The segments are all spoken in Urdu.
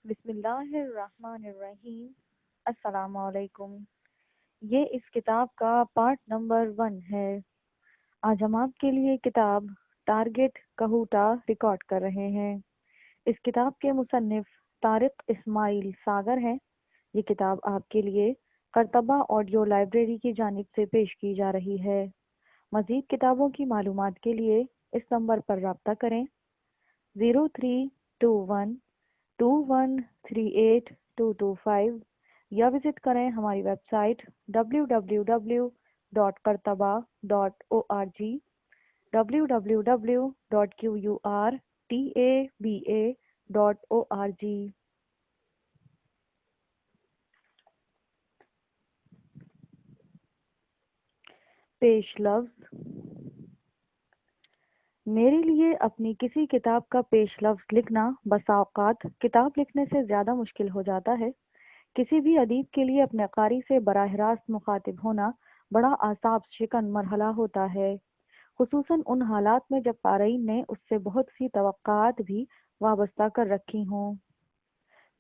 بسم اللہ الرحمن الرحیم۔ السلام علیکم۔ یہ اس کتاب کا پارٹ نمبر 1 ہے۔ آج ہم آپ کے لیے کتاب ٹارگٹ کہوٹا ریکارڈ کر رہے ہیں۔ اس کتاب کے مصنف طارق اسماعیل ساگر ہیں۔ یہ کتاب آپ کے لیے کرتبہ آڈیو لائبریری کی جانب سے پیش کی جا رہی ہے۔ مزید کتابوں کی معلومات کے لیے اس نمبر پر رابطہ کریں 0321213822 یا وزٹ کریں ہماری ویب سائٹ www.kartaba.org www.qurtaba.org۔ پیش لفظ۔ میرے لیے اپنی کسی کتاب کا پیش لفظ لکھنا بسا اوقات کتاب لکھنے سے زیادہ مشکل ہو جاتا ہے۔ کسی بھی ادیب کے لیے اپنے قاری سے براہ راست مخاطب ہونا بڑا اعصاب شکن مرحلہ ہوتا ہے، خصوصاً ان حالات میں جب قارئین نے اس سے بہت سی توقعات بھی وابستہ کر رکھی ہوں۔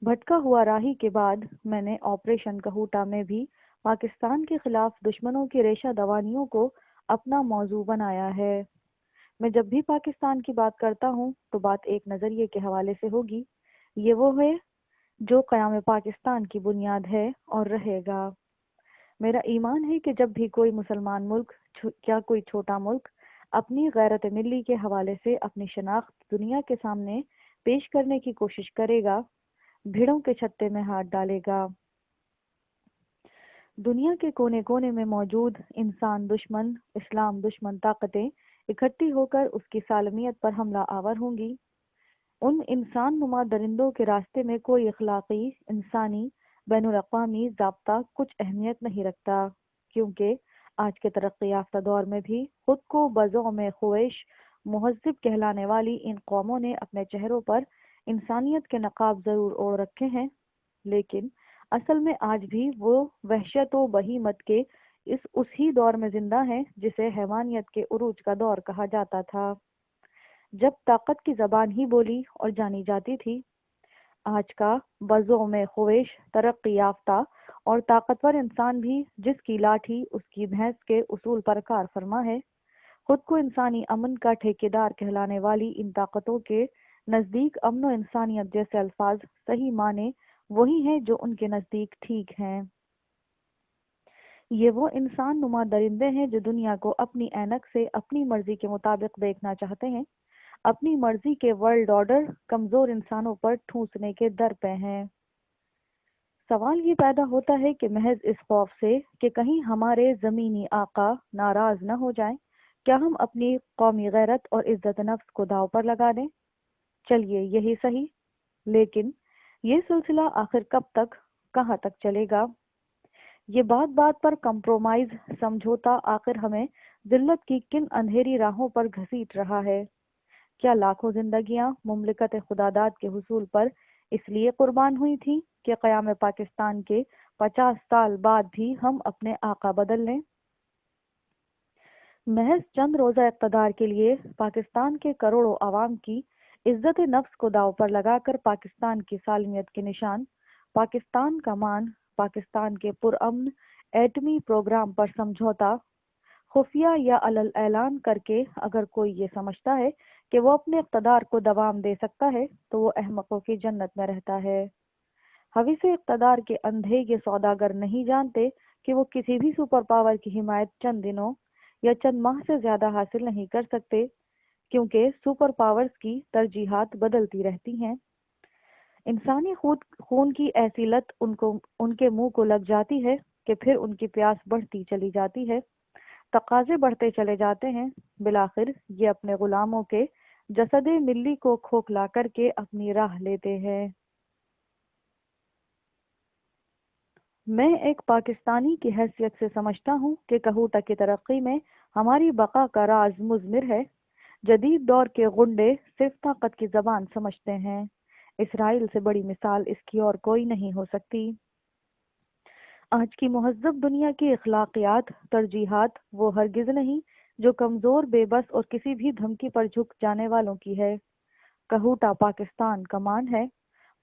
بھٹکا ہوا راہی کے بعد میں نے آپریشن کہوٹا میں بھی پاکستان کے خلاف دشمنوں کی ریشہ دوانیوں کو اپنا موضوع بنایا ہے۔ میں جب بھی پاکستان کی بات کرتا ہوں تو بات ایک نظریے کے حوالے سے ہوگی، یہ وہ ہے جو قیام پاکستان کی بنیاد ہے اور رہے گا۔ میرا ایمان ہے کہ جب بھی کوئی مسلمان ملک یا کوئی چھوٹا ملک اپنی غیرت ملی کے حوالے سے اپنی شناخت دنیا کے سامنے پیش کرنے کی کوشش کرے گا، بھیڑوں کے چھتے میں ہاتھ ڈالے گا۔ دنیا کے کونے کونے میں موجود انسان دشمن، اسلام دشمن طاقتیں اکٹھی ہو کر اس کی سالمیت پر حملہ آور ہوں گی۔ ان انسان نما درندوں کے راستے میں کوئی اخلاقی، انسانی، بین الاقوامی ضابطہ کچھ اہمیت نہیں رکھتا، کیونکہ آج کے ترقی یافتہ دور میں بھی خود کو بزعم خویش مہذب کہلانے والی ان قوموں نے اپنے چہروں پر انسانیت کے نقاب ضرور اوڑھ رکھے ہیں، لیکن اصل میں آج بھی وہ وحشت و بہیمت کے اسی دور میں زندہ ہیں جسے حیوانیت کے عروج کا دور کہا جاتا تھا، جب طاقت کی زبان ہی بولی اور جانی جاتی تھی۔ آج کا بزعم خویش ترقی یافتہ اور طاقتور انسان بھی جس کی لاٹھی اس کی بھینس کے اصول پر کار فرما ہے، خود کو انسانی امن کا ٹھیکیدار کہلانے والی ان طاقتوں کے نزدیک امن و انسانیت جیسے الفاظ صحیح معنی وہی ہیں جو ان کے نزدیک ٹھیک ہیں۔ یہ وہ انسان نما درندے ہیں جو دنیا کو اپنی اینک سے اپنی مرضی کے مطابق دیکھنا چاہتے ہیں، اپنی مرضی کے ورلڈ آرڈر کمزور انسانوں پر ٹھونسنے کے در پہ ہیں۔ سوال یہ پیدا ہوتا ہے کہ محض اس خوف سے کہ کہیں ہمارے زمینی آقا ناراض نہ ہو جائیں، کیا ہم اپنی قومی غیرت اور عزت نفس کو داؤ پر لگا دیں؟ چلیے یہی صحیح، لیکن یہ سلسلہ آخر کب تک، کہاں تک چلے گا؟ یہ بات بات پر کمپرومائز سمجھوتا آخر ہمیں ذلت کی کن اندھیری راہوں پر گھسیٹ رہا ہے؟ کیا لاکھوں زندگیاں مملکت خداداد کے حصول پر اس لیے قربان ہوئی تھیں کہ قیام پاکستان کے 50 سال بعد بھی ہم اپنے آقا بدل لیں؟ محض چند روزہ اقتدار کے لیے پاکستان کے کروڑوں عوام کی عزت نفس کو داؤ پر لگا کر پاکستان کی سالمیت کے نشان، پاکستان کا مان، پاکستان کے پرامن ایٹمی پروگرام پر سمجھوتا خفیہ یا علل اعلان کر کے اگر کوئی یہ سمجھتا ہے کہ وہ اپنے اقتدار کو دوام دے سکتا ہے تو وہ احمقوں کی جنت میں رہتا ہے۔ حویث اقتدار کے اندھے یہ سوداگر نہیں جانتے کہ وہ کسی بھی سپر پاور کی حمایت چند دنوں یا چند ماہ سے زیادہ حاصل نہیں کر سکتے، کیونکہ سپر پاورز کی ترجیحات بدلتی رہتی ہیں۔ انسانی خون کی ایسی لت ان کے منہ کو لگ جاتی ہے کہ پھر ان کی پیاس بڑھتی چلی جاتی ہے، تقاضے بڑھتے چلے جاتے ہیں، بالآخر یہ اپنے غلاموں کے جسد ملی کو کھوکھلا کر کے اپنی راہ لیتے ہیں۔ میں ایک پاکستانی کی حیثیت سے سمجھتا ہوں کہ کہوٹا کی ترقی میں ہماری بقا کا راز مضمر ہے۔ جدید دور کے غنڈے صرف طاقت کی زبان سمجھتے ہیں، اسرائیل سے بڑی مثال اس کی اور کوئی نہیں ہو سکتی۔ آج کی مہذب دنیا کی اخلاقیات، ترجیحات وہ ہرگز نہیں جو کمزور، بے بس اور کسی بھی دھمکی پر جھک جانے والوں کی ہے۔ کہوٹا پاکستان کا مان ہے،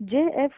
JF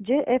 JF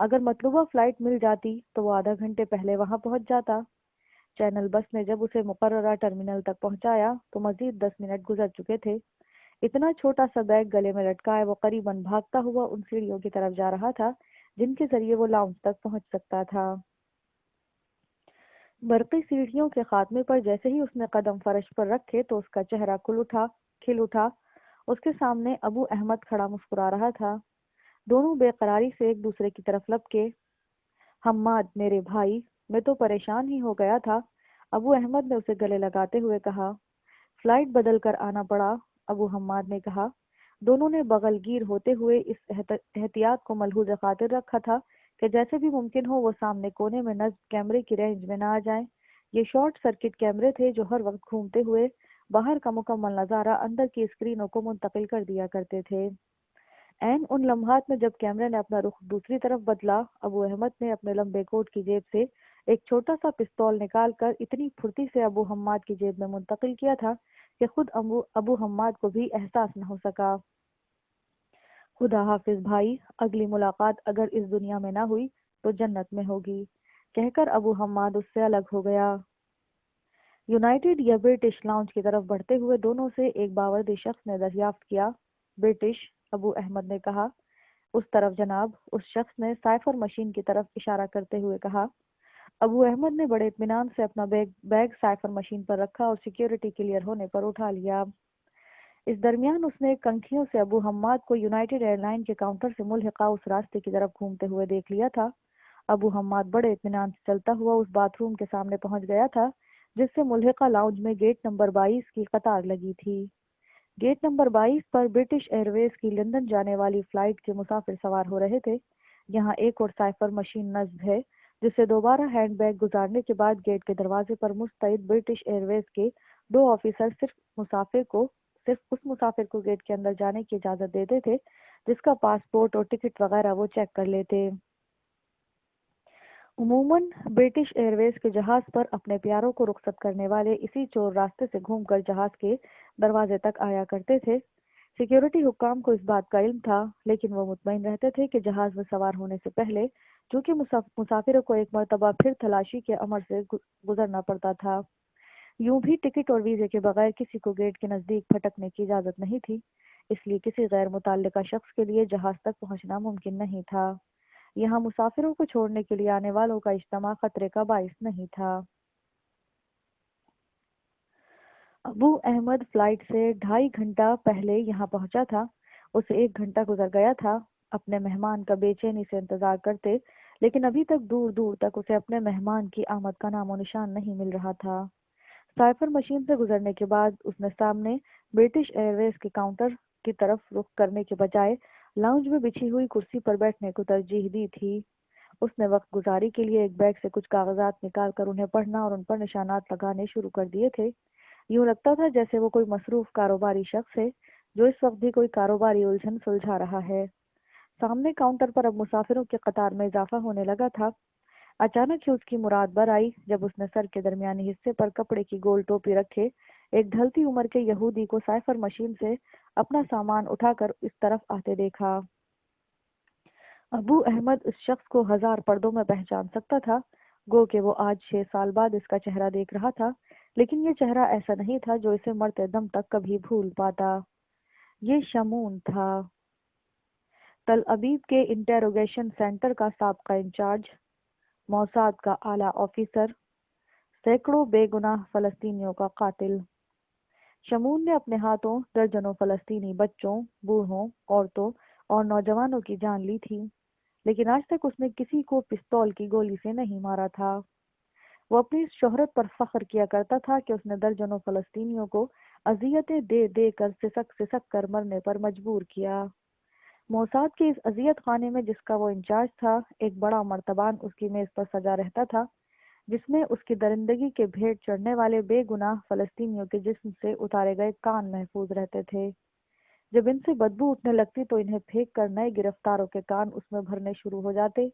اگر مطلوبہ فلائٹ مل جاتی تو وہ آدھا گھنٹے پہلے وہاں پہنچ جاتا۔ چینل بس نے جب اسے مقررہ ٹرمینل تک پہنچایا تو مزید 10 منٹ گزر چکے تھے۔ اتنا چھوٹا سا بیگ گلے میں لٹکائے وہ قریباً بھاگتا ہوا ان سیڑھیوں کی طرف جا رہا تھا جن کے ذریعے وہ لاؤنج تک پہنچ سکتا تھا۔ برقی سیڑھیوں کے خاتمے پر جیسے ہی اس نے قدم فرش پر رکھے تو اس کا چہرہ کھل اٹھا۔ اس کے سامنے ابو احمد کھڑا مسکرا رہا تھا، دونوں بے قراری سے ایک دوسرے کی طرف لپکے۔ حماد میرے بھائی، میں تو پریشان ہی ہو گیا تھا، ابو احمد نے اسے گلے لگاتے ہوئے کہا۔ فلائٹ بدل کر آنا پڑا، ابو حماد نے کہا۔ دونوں نے بغل گیر ہوتے ہوئے اس احتیاط کو ملحوظ خاطر رکھا تھا کہ جیسے بھی ممکن ہو وہ سامنے کونے میں نصب کیمرے کی رینج میں نہ آ جائیں۔ یہ شارٹ سرکٹ کیمرے تھے جو ہر وقت گھومتے ہوئے باہر کا مکمل نظارہ اندر کی اسکرینوں کو منتقل کر دیا کرتے تھے۔ عین ان لمحات میں جب کیمرے نے اپنا رخ دوسری طرف بدلا، ابو احمد نے اپنے لمبے کوٹ کی جیب سے ایک چھوٹا سا پستول نکال کر اتنی پھرتی سے ابو حماد کی جیب میں منتقل کیا تھا کہ خود ابو حماد کو بھی احساس نہ ہو سکا۔ خدا حافظ بھائی، اگلی ملاقات اگر اس دنیا میں نہ ہوئی تو جنت میں ہوگی، کہہ کر ابو حماد اس سے الگ ہو گیا۔ یونائیٹڈ یا برٹش لاؤنج کی طرف بڑھتے ہوئے دونوں سے ایک باوردی شخص نے دریافت کیا۔ برٹش، ابو احمد نے کہا۔ اس طرف جناب، اس شخص نے سائفر مشین کی طرف اشارہ کرتے ہوئے کہا۔ ابو احمد نے بڑے اطمینان سے اپنا بیگ سائفر مشین پر رکھا اور سیکیورٹی کلیئر ہونے پر اٹھا لیا۔ اس درمیان اس نے کنکھیوں سے ابو حماد کو یونائیٹڈ ایئر لائن کے کاؤنٹر سے ملحقہ اس راستے کی طرف گھومتے ہوئے دیکھ لیا تھا۔ ابو حماد بڑے اطمینان سے چلتا ہوا اس باتھ روم کے سامنے پہنچ گیا تھا جس سے ملحقہ لاؤنج میں گیٹ نمبر 22 کی قطار لگی تھی۔ گیٹ نمبر 22 پر برٹش ایئر ویز کی لندن جانے والی فلائٹ کے مسافر سوار ہو رہے تھے۔ یہاں ایک اور سائفر مشین نصب ہے جسے دوبارہ ہینڈ بیگ گزارنے کے بعد گیٹ کے دروازے پر مستعد برٹش ایئر ویز کے 2 آفیسر صرف اس مسافر کو گیٹ کے اندر جانے کی اجازت دیتے تھے جس کا پاسپورٹ اور ٹکٹ وغیرہ وہ چیک کر لیتے۔ عموماً برٹش ایئر ویز کے جہاز پر اپنے پیاروں کو رخصت کرنے والے اسی چور راستے سے گھوم کر جہاز کے دروازے تک آیا کرتے تھے۔ سیکیورٹی حکام کو اس بات کا علم تھا، لیکن وہ مطمئن رہتے تھے کہ جہاز میں سوار ہونے سے پہلے چونکہ مسافروں کو ایک مرتبہ پھر تلاشی کے عمل سے گزرنا پڑتا تھا، یوں بھی ٹکٹ اور ویزے کے بغیر کسی کو گیٹ کے نزدیک پھٹکنے کی اجازت نہیں تھی، اس لیے کسی غیر متعلقہ شخص کے لیے جہاز تک پہنچنا ممکن نہیں تھا۔ یہاں مسافروں کو چھوڑنے کے لیے آنے والوں کا اجتماع خطرے کا باعث نہیں تھا۔ ابو احمد فلائٹ سے 2.5 گھنٹہ پہلے یہاں پہنچا تھا۔ اسے 1 گھنٹہ گزر گیا تھا اپنے مہمان کا بے چینی سے انتظار کرتے، لیکن ابھی تک دور دور تک اسے اپنے مہمان کی آمد کا نام و نشان نہیں مل رہا تھا۔ سائفر مشین سے گزرنے کے بعد اس نے سامنے برٹش ایئر ویز کے کاؤنٹر کی طرف رخ کرنے کے بجائے لاؤنج میں بچھی ہوئی کرسی پر بیٹھنے کو ترجیح دی تھی۔ اس نے وقت گزاری کے لیے ایک بیگ سے کچھ کاغذات نکال کر انہیں پڑھنا اور ان پر نشانات لگانے شروع کر دیے تھے۔ یوں لگتا تھا جیسے وہ کوئی مصروف کاروباری شخص ہے جو اس وقت بھی کوئی کاروباری الجھن سلجھا رہا ہے۔ سامنے کاؤنٹر پر اب مسافروں کی قطار میں اضافہ ہونے لگا تھا۔ اچانک ہی اس کی مراد بر آئی جب اس نے سر کے درمیانی حصے پر کپڑے کی گول ٹوپی رکھے ایک ڈھلتی عمر کے یہودی کو سائفر مشین سے اپنا سامان اٹھا کر اس طرف آتے دیکھا۔ ابو احمد اس شخص کو 1000 پردوں میں پہچان سکتا تھا، گو کہ وہ آج 6 سال بعد اس کا چہرہ دیکھ رہا تھا، لیکن یہ چہرہ ایسا نہیں تھا جو اسے مرتے دم تک کبھی بھول پاتا۔ یہ شمون تھا، تل ابیب کے انٹیروگیشن سینٹر کا سابقہ انچارج، موساد کا اعلیٰ آفیسر، سینکڑوں بے گناہ فلسطینیوں کا قاتل۔ شمون نے اپنے ہاتھوں درجنوں فلسطینی بچوں، بوڑھوں، عورتوں اور نوجوانوں کی جان لی تھی، لیکن آج تک اس نے کسی کو پستول کی گولی سے نہیں مارا تھا۔ وہ اپنی اس شہرت پر فخر کیا کرتا تھا کہ اس نے درجنوں فلسطینیوں کو اذیتیں دے دے کر سسک سسک کر مرنے پر مجبور کیا۔ موساد کے اس اذیت خانے میں جس کا وہ انچارج تھا، ایک بڑا مرتبان اس کی میز پر سجا رہتا تھا جس میں اس کی درندگی کے بھیٹ چڑھنے والے بے گناہ فلسطینیوں کے جسم سے اتارے گئے کان محفوظ رہتے تھے۔ جب ان سے بدبو اٹھنے لگتی تو انہیں پھینک کر نئے گرفتاروں کے کان اس میں بھرنے شروع ہو جاتے۔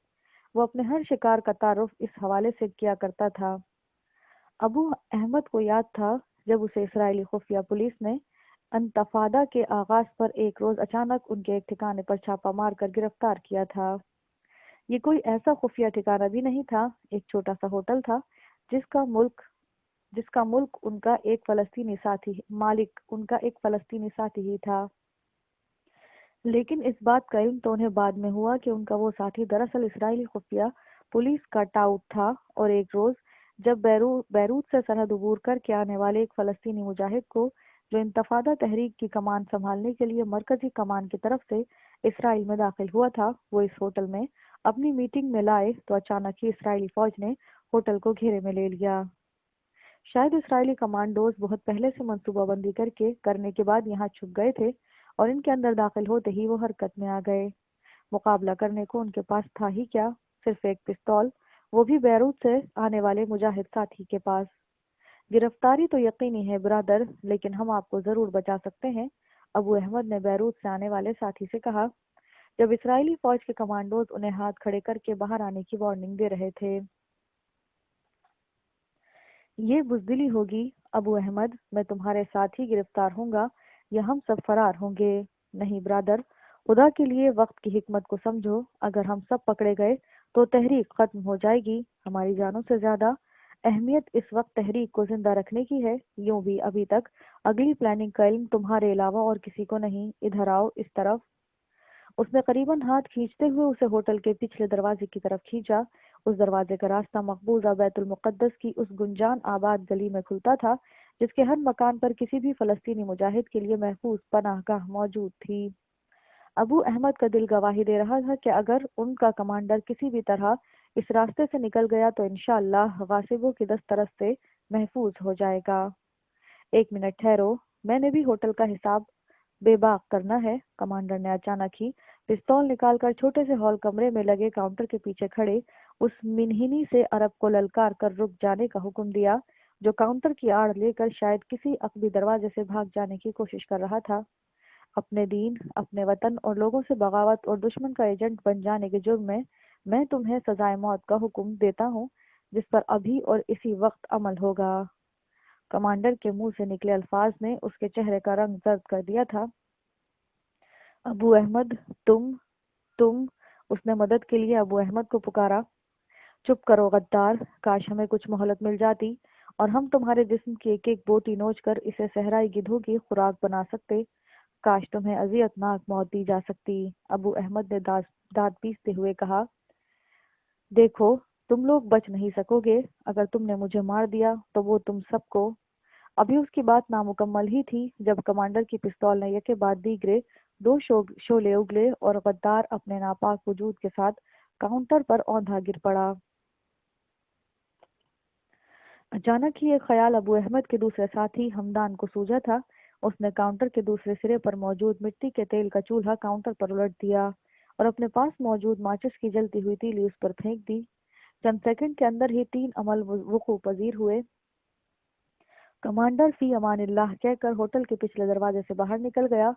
وہ اپنے ہر شکار کا تعارف اس حوالے سے کیا کرتا تھا۔ ابو احمد کو یاد تھا جب اسے اسرائیلی خفیہ پولیس نے انتفاضہ کے آغاز پر ایک روز اچانک ان کے ایک ٹھکانے پر چھاپا مار کر گرفتار کیا تھا۔ یہ کوئی ایسا خفیہ ٹھکانہ بھی نہیں تھا، ایک چھوٹا سا ہوٹل تھا جس کا مالک ان کا ایک فلسطینی ساتھی ہی تھا۔ لیکن اس بات کا علم تو انہیں بعد میں ہوا کہ ان کا وہ ساتھی دراصل اسرائیلی خفیہ پولیس کا ٹاؤٹ تھا، اور ایک روز جب بیروت سے سرحد عبور کر کے آنے والے ایک فلسطینی مجاہد کو، جو انتفاضہ تحریک کی کمان سنبھالنے کے لیے مرکزی کمان کی طرف سے اسرائیل میں داخل ہوا تھا، وہ اس ہوٹل میں اپنی میٹنگ میں لائے تو اچانک ہی اسرائیلی فوج نے ہوٹل کو گھیرے میں لے لیا۔ شاید اسرائیلی کمانڈوز بہت پہلے سے منصوبہ بندی کرنے کے بعد یہاں چھپ گئے تھے، اور ان کے اندر داخل ہوتے ہی وہ حرکت میں آ گئے۔ مقابلہ کرنے کو ان کے پاس تھا ہی کیا، صرف ایک پستول، وہ بھی بیروت سے آنے والے مجاہد ساتھی کے پاس۔ گرفتاری تو یقینی ہے برادر، لیکن ہم آپ کو ضرور بچا سکتے ہیں، ابو احمد نے بیروت سے آنے والے ساتھی سے کہا، جب اسرائیلی فوج کے کمانڈوز انہیں ہاتھ کھڑے کر کے باہر آنے کی وارننگ دے رہے تھے۔ یہ بزدلی ہوگی ابو احمد، میں تمہارے ساتھ ہی گرفتار ہوں گا یا ہم سب فرار ہوں گے؟ نہیں برادر، خدا کے لیے وقت کی حکمت کو سمجھو، اگر ہم سب پکڑے گئے تو تحریک ختم ہو جائے گی، ہماری جانوں سے زیادہ اہمیت اس وقت تحریک کو زندہ رکھنے کی ہے۔ یوں بھی ابھی تک اگلی پلاننگ کا علم تمہارے علاوہ اور کسی کو نہیں، ادھر آؤ اس طرف۔ اس نے قریباً ہاتھ کھینچتے ہوئے اسے ہوٹل کے پچھلے دروازے کی طرف کھینچا۔ اس دروازے کا راستہ مقبوضہ بیت المقدس کی اس گنجان آباد گلی میں کھلتا تھا، جس کے ہر مکان پر کسی بھی فلسطینی مجاہد کے لیے محفوظ پناہ گاہ موجود تھی۔ ابو احمد کا دل گواہی دے رہا تھا کہ اگر ان کا کمانڈر کسی بھی طرح اس راستے سے نکل گیا تو انشاءاللہ غاصبوں کی دسترس سے محفوظ ہو جائے گا۔ ایک منٹ ٹھہرو، میں نے بھی ہوٹل کا حساب بے باک کرنا ہے۔ کمانڈر نے اچانک ہی پستول نکال کر چھوٹے سے ہال کمرے میں لگے کاؤنٹر کے پیچھے کھڑے اس منہنی سے عرب کو للکار کر رک جانے کا حکم دیا، جو کاؤنٹر کی آڑ لے کر شاید کسی عقبی دروازے سے بھاگ جانے کی کوشش کر رہا تھا۔ اپنے دین، اپنے وطن اور لوگوں سے بغاوت اور دشمن کا ایجنٹ بن جانے کے جرم میں تمہیں سزائے موت کا حکم دیتا ہوں، جس پر ابھی اور اسی وقت عمل ہوگا۔ کمانڈر کے منہ سے نکلے الفاظ نے اس کے چہرے کا رنگ زرد کر دیا تھا۔ ابو احمد، تم اس نے مدد کے لیے ابو احمد کو پکارا۔ چپ کرو غدار، کاش ہمیں کچھ مہلت مل جاتی اور ہم تمہارے جسم کی ایک ایک بوٹی نوچ کر اسے صحرائی گدھوں کی خوراک بنا سکتے، کاش تمہیں اذیت ناک موت دی جا سکتی۔ ابو احمد نے دانت پیستے ہوئے کہا، دیکھو تم لوگ بچ نہیں سکو گے، اگر تم نے مجھے مار دیا تو وہ تم سب کو۔ ابھی اس کی بات نامکمل ہی تھی جب کمانڈر کی پستول نے یکے بعد دیگرے دو شعلے اگلے اور غدار اپنے ناپاک وجود کے ساتھ کاؤنٹر پر اوندھا گر پڑا۔ اچانک ہی ایک خیال ابو احمد کے دوسرے ساتھی ہمدان کو سوجا تھا۔ اس نے کاؤنٹر کے دوسرے سرے پر موجود مٹی کے تیل کا چولہا کاؤنٹر پر الٹ دیا اور اپنے پاس موجود ماچس کی جلتی ہوئی تیلی اس پر پھینک دی۔ چند سیکنڈ کے اندر ہی 3 عمل وقوع پذیر ہوئے۔ کمانڈر فی امان اللہ کہہ کر ہوٹل کے پچھلے دروازے سے باہر نکل گیا۔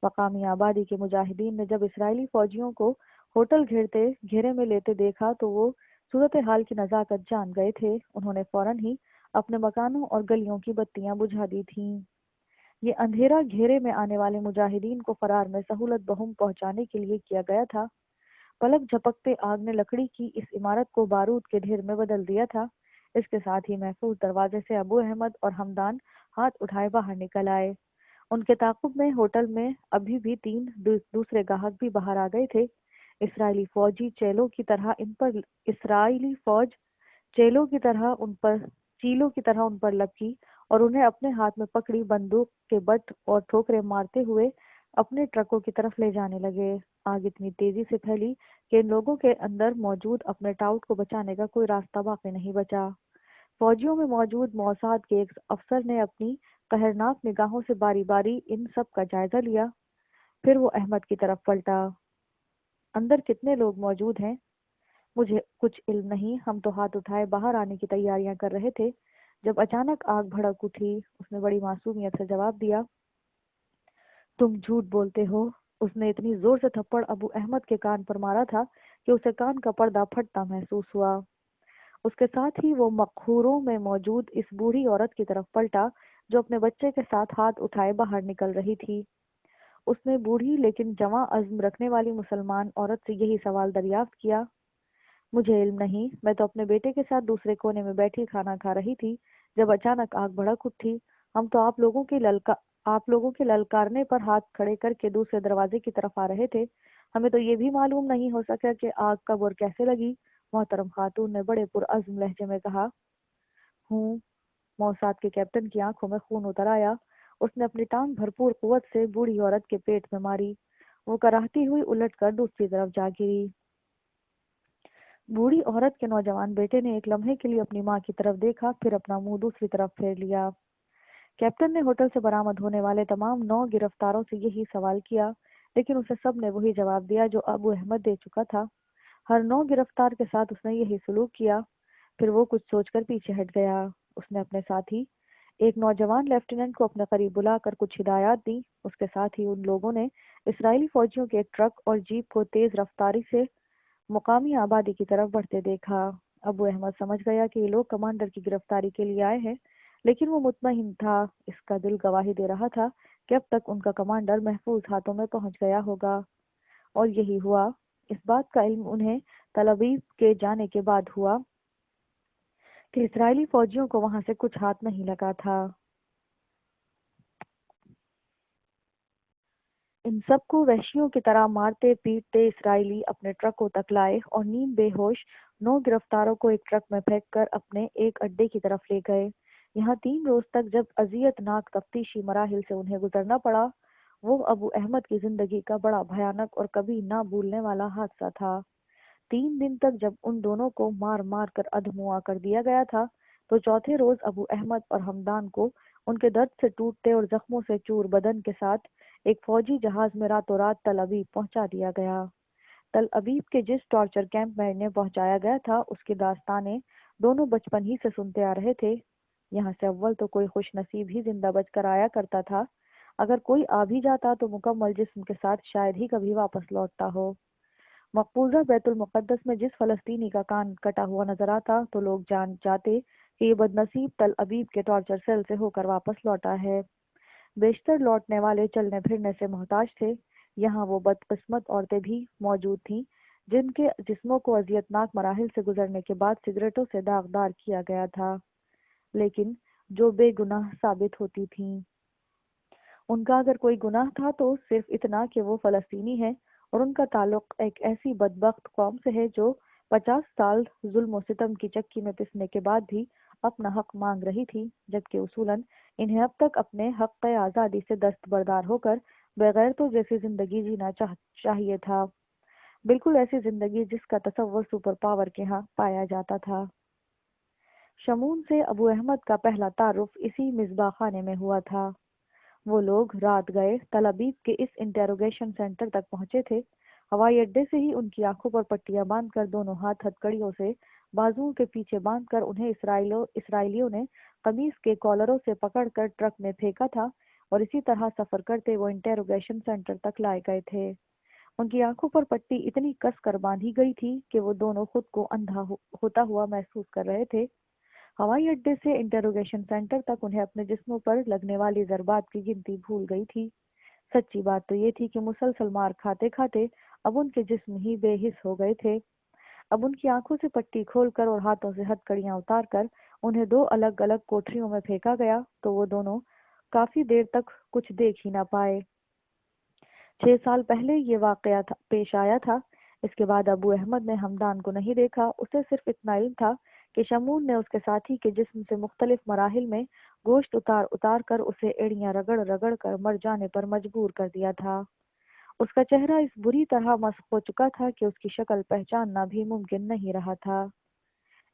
مقامی آبادی کے مجاہدین نے جب اسرائیلی فوجیوں کو ہوٹل گھیرے میں لیتے دیکھا تو وہ صورتحال کی نزاکت جان گئے تھے۔ انہوں نے فوراً ہی اپنے مکانوں اور گلیوں کی بتیاں بجھا دی تھیں۔ یہ اندھیرا گھیرے میں آنے والے مجاہدین کو فرار میں سہولت بہم پہنچانے کے لیے کیا گیا تھا۔ پلک جھپکتے آگ نے لکڑی کی اس عمارت کو بارود کے ڈھیر میں بدل دیا تھا۔ اس کے ساتھ ہی محفوظ دروازے سے ابو احمد اور ہمدان ہاتھ اٹھائے باہر نکل آئے۔ ان کے تعاقب میں ہوٹل میں ابھی بھی 3 دوسرے گاہک بھی باہر آ گئے تھے۔ اسرائیلی فوج چیلوں کی طرح ان پر لپکی اور انہیں اپنے ہاتھ میں پکڑی بندوق کے بٹ اور ٹھوکریں مارتے ہوئے اپنے ٹرکوں کی طرف لے جانے لگے۔ آگ اتنی تیزی سے پھیلی کہ ان لوگوں کے اندر موجود اپنے ٹاؤٹ کو بچانے کا کوئی راستہ باقی نہیں بچا۔ فوجیوں میں موجود موساد کے ایک افسر نے اپنی قہرناک نگاہوں سے باری باری ان سب کا جائزہ لیا، پھر وہ احمد کی طرف پلٹا۔ اندر کتنے لوگ موجود ہیں؟ مجھے کچھ علم نہیں، ہم تو ہاتھ اٹھائے باہر آنے کی تیاریاں کر رہے تھے جب اچانک آگ بھڑک اٹھی۔ اس نے بڑی معصومیت سے جواب دیا، تم جھوٹ بولتے ہو۔ اس نے اتنی زور سے تھپڑ ابو احمد کے کان پر مارا تھا کہ اسے کان کا پردہ پھٹتا محسوس ہوا۔ اس کے ساتھ ہی وہ مقہوروں میں موجود اس بوڑھی عورت کی طرف پلٹا جو اپنے بچے کے ساتھ ہاتھ اٹھائے باہر نکل رہی تھی۔ اس نے بوڑھی لیکن جواں عزم رکھنے والی مسلمان عورت سے یہی سوال دریافت کیا، مجھے علم نہیں، میں تو اپنے بیٹے کے ساتھ دوسرے کونے میں بیٹھی کھانا کھا رہی تھی جب اچانک آگ بھڑک اٹھی۔ ہم تو آپ لوگوں کے للکارنے پر ہاتھ کھڑے کر کے دوسرے دروازے کی طرف آ رہے تھے۔ ہمیں تو یہ بھی معلوم نہیں ہو سکا کہ آگ کب اور کیسے لگی، محترم خاتون نے بڑے پرعزم لہجے میں کہا۔ ہوں، موساد کے کیپٹن کی آنکھوں میں خون اتر آیا۔ اس نے اپنی ٹانگ بھرپور قوت سے بوڑھی عورت کے پیٹ میں ماری۔ وہ کراہتی ہوئی الٹ کر دوسری طرف جا گری۔ بوڑھی عورت کے نوجوان بیٹے نے ایک لمحے کے لیے اپنی ماں کی طرف دیکھا، پھر اپنا منہ دوسری طرف پھیر لیا۔ کیپٹن نے ہوٹل سے برآمد ہونے والے تمام 9 گرفتاروں سے یہی سوال کیا، لیکن اسے سب نے وہی جواب دیا جو ابو احمد دے چکا تھا۔ ہر 9 گرفتار کے ساتھ اس نے یہی سلوک کیا۔ پھر وہ کچھ سوچ کر پیچھے ہٹ گیا۔ اس نے اپنے ساتھی ایک نوجوان لیفٹیننٹ کو اپنے قریب بلا کر کچھ ہدایات دی۔ اس کے ساتھ ہی ان لوگوں نے اسرائیلی فوجیوں کے ایک ٹرک اور جیپ کو تیز رفتاری سے مقامی آبادی کی طرف بڑھتے دیکھا۔ ابو احمد سمجھ گیا کہ یہ لوگ کمانڈر کی گرفتاری کے لیے آئے ہیں، لیکن وہ مطمئن تھا، اس کا دل گواہی دے رہا تھا کہ اب تک ان کا کمانڈر محفوظ ہاتھوں میں پہنچ گیا ہوگا۔ اور یہی ہوا۔ اس بات کا علم انہیں تل ابیب کے جانے کے بعد ہوا کہ اسرائیلی فوجیوں کو وہاں سے کچھ ہاتھ نہیں لگا تھا۔ ان سب کو وحشیوں کی طرح مارتے پیٹتے اسرائیلی اپنے ٹرکوں تک لائے اور نیم بے ہوش 9 گرفتاروں کو ایک ٹرک میں پھینک کر اپنے ایک اڈے کی طرف لے گئے۔ یہاں 3 روز تک جب اذیت ناک تفتیشی مراحل سے انہیں گزرنا پڑا، وہ ابو احمد کی زندگی کا بڑا بھیانک اور کبھی نہ بھولنے والا حادثہ تھا۔ 3 دن تک جب ان دونوں کو مار مار کر ادھموا کر دیا گیا تھا، تو چوتھے روز ابو احمد اور ہمدان کو ان کے درد سے ٹوٹتے اور زخموں سے چور بدن کے ساتھ ایک فوجی جہاز میں راتوں رات تل ابیب پہنچا دیا گیا۔ تل ابیب کے جس ٹارچر کیمپ میں انہیں پہنچایا گیا تھا، اس کی داستانیں دونوں بچپن ہی سے سنتے آ رہے تھے۔ یہاں سے اول تو کوئی خوش نصیب ہی زندہ بچ کر آیا کرتا تھا، اگر کوئی آ بھی جاتا تو مکمل جسم کے ساتھ شاید ہی کبھی واپس لوٹتا ہو۔ مقبوضہ بیت المقدس میں جس فلسطینی کا کان کٹا ہوا نظر آتا تو لوگ جان جاتے کہ یہ بدنصیب تل ابیب کے ٹارچر سیل سے ہو کر واپس لوٹا ہے۔ بیشتر لوٹنے والے چلنے پھرنے سے محتاج تھے۔ یہاں وہ بدقسمت عورتیں بھی موجود تھیں جن کے جسموں کو اذیت ناک مراحل سے گزرنے کے بعد سگریٹوں سے داغدار کیا گیا تھا، لیکن جو بے گناہ ثابت ہوتی تھیں۔ ان کا اگر کوئی گناہ تھا تو صرف اتنا کہ وہ فلسطینی ہیں اور ان کا تعلق ایک ایسی بدبخت قوم سے ہے جو 50 سال ظلم و ستم کی چکی میں پسنے کے بعد بھی اپنا حق مانگ رہی تھی، جبکہ اصولاً انہیں اب تک اپنے حق آزادی سے دستبردار ہو کر بغیر تو جیسی زندگی جینا چاہیے تھا، بالکل ایسی زندگی جس کا تصور سپر پاور کے ہاں پایا جاتا تھا۔ شمون سے ابو احمد کا پہلا تعارف اسی مصباح خانے میں ہوا تھا۔ وہ لوگ رات گئے تل ابیب کے اس انٹیروگیشن سینٹر تک پہنچے تھے۔ ہوائی اڈے سے ہی ان کی آنکھوں پر پٹیاں باندھ کر دونوں ہاتھ ہتھکڑیوں سے بازوؤں کے پیچھے باندھ کر انہیں اسرائیلیوں نے قمیص کے کالروں سے پکڑ کر ٹرک میں پھینکا تھا اور اسی طرح سفر کرتے وہ انٹیروگیشن سینٹر تک لائے گئے تھے۔ ان کی آنکھوں پر پٹی اتنی کس کر باندھی گئی تھی کہ وہ دونوں خود کو اندھا ہوتا ہوا محسوس کر رہے تھے۔ ہوائی اڈے سے انٹروگیشن سینٹر تک انہیں اپنے جسموں پر لگنے والی ضربات کی گنتی بھول گئی تھی۔ سچی بات تو یہ تھی کہ مسلسل مار کھاتے کھاتے اب ان کے جسم ہی بے حس ہو گئے تھے۔ اب ان کی آنکھوں سے پٹی کھول کر اور ہاتھوں سے ہتھکڑیاں اتار کر انہیں 2 الگ الگ کوٹریوں میں پھینکا گیا تو وہ دونوں کافی دیر تک کچھ دیکھ ہی نہ پائے۔ 6 سال پہلے یہ واقعہ پیش آیا تھا۔ اس کے بعد ابو احمد نے ہمدان کو نہیں دیکھا، اسے صرف اتنا علم تھا کہ شمون نے اس کے ساتھی کے جسم سے مختلف مراحل میں گوشت اتار اتار کر اسے ایڑیاں رگڑ رگڑ کر مر جانے پر مجبور کر دیا تھا۔ اس کا چہرہ اس بری طرح مسخ ہو چکا تھا کہ اس کی شکل پہچاننا بھی ممکن نہیں رہا تھا۔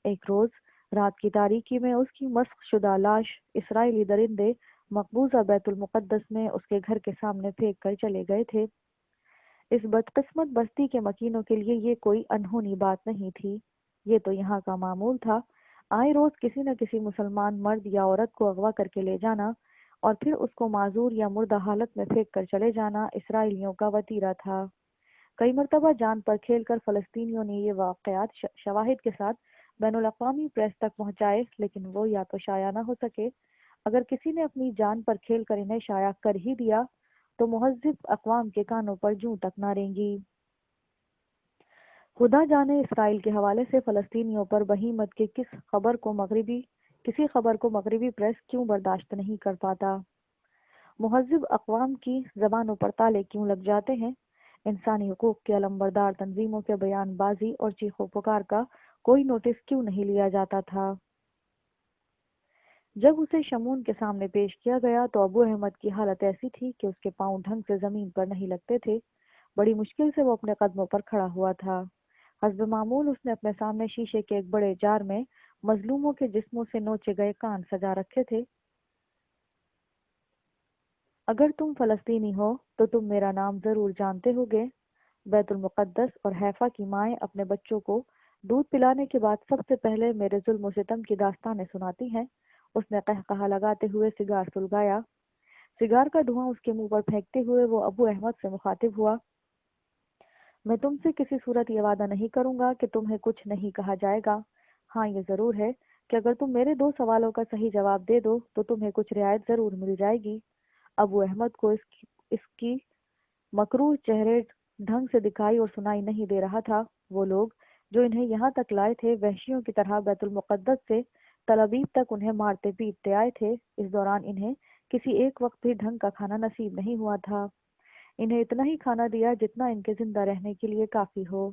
ایک روز رات کی تاریکی میں اس کی مسخ شدہ لاش اسرائیلی درندے مقبوضہ بیت المقدس میں اس کے گھر کے سامنے پھینک کر چلے گئے تھے۔ اس بدقسمت بستی کے مکینوں کے لیے یہ کوئی انہونی بات نہیں تھی، یہ تو یہاں کا معمول تھا۔ آئے روز کسی نہ کسی مسلمان مرد یا عورت کو اغوا کر کے لے جانا اور پھر اس کو معذور یا مردہ حالت میں پھینک کر چلے جانا اسرائیلیوں کا وتیرہ تھا۔ کئی مرتبہ جان پر کھیل کر فلسطینیوں نے یہ واقعات شواہد کے ساتھ بین الاقوامی پریس تک پہنچائے، لیکن وہ یا تو شائع نہ ہو سکے۔ اگر کسی نے اپنی جان پر کھیل کر انہیں شائع کر ہی دیا تو مہذب اقوام کے کانوں پر جوں تک نہ رینگی۔ خدا جانے اسرائیل کے حوالے سے فلسطینیوں پر بہیمت کے کسی خبر کو مغربی پریس کیوں برداشت نہیں کر پاتا؟ مہذب اقوام کی زبانوں پر تالے کیوں لگ جاتے ہیں؟ انسانی حقوق کے علمبردار تنظیموں کے بیان بازی اور چیخ و پکار کا کوئی نوٹس کیوں نہیں لیا جاتا تھا؟ جب اسے شمون کے سامنے پیش کیا گیا تو ابو احمد کی حالت ایسی تھی کہ اس کے پاؤں ڈھنگ سے زمین پر نہیں لگتے تھے۔ بڑی مشکل سے وہ اپنے قدموں پر کھڑا ہوا تھا۔ حسب معمول اس نے اپنے سامنے شیشے کے ایک بڑے جار میں مظلوموں کے جسموں سے نوچے گئے کان سجا رکھے تھے۔ اگر تم فلسطینی ہو تو تم میرا نام ضرور جانتے ہوگے۔ بیت المقدس اور حیفا کی مائیں اپنے بچوں کو دودھ پلانے کے بعد سب سے پہلے میرے ظلم و ستم کی داستانیں سناتی ہیں۔ اس نے قہقہا لگاتے ہوئے سگار سلگایا۔ سگار کا دھواں اس کے منہ پر پھینکتے ہوئے وہ ابو احمد سے مخاطب ہوا۔ میں تم سے کسی صورت یہ وعدہ نہیں کروں گا کہ تمہیں کچھ نہیں کہا جائے گا۔ ہاں یہ ضرور ہے کہ اگر تم میرے 2 سوالوں کا صحیح جواب دے دو تو تمہیں کچھ رعایت ضرور مل جائے گی۔ ابو احمد کو اس کی مکروہ چہرے ڈھنگ سے دکھائی اور سنائی نہیں دے رہا تھا۔ وہ لوگ جو انہیں یہاں تک لائے تھے وحشیوں کی طرح بیت المقدس سے تل ابیب تک انہیں مارتے پیٹتے آئے تھے۔ اس دوران انہیں کسی ایک وقت بھی ڈھنگ کا کھانا نصیب نہیں ہوا تھا۔ انہیں اتنا ہی کھانا دیا جتنا ان کے زندہ رہنے کے لیے کافی ہو۔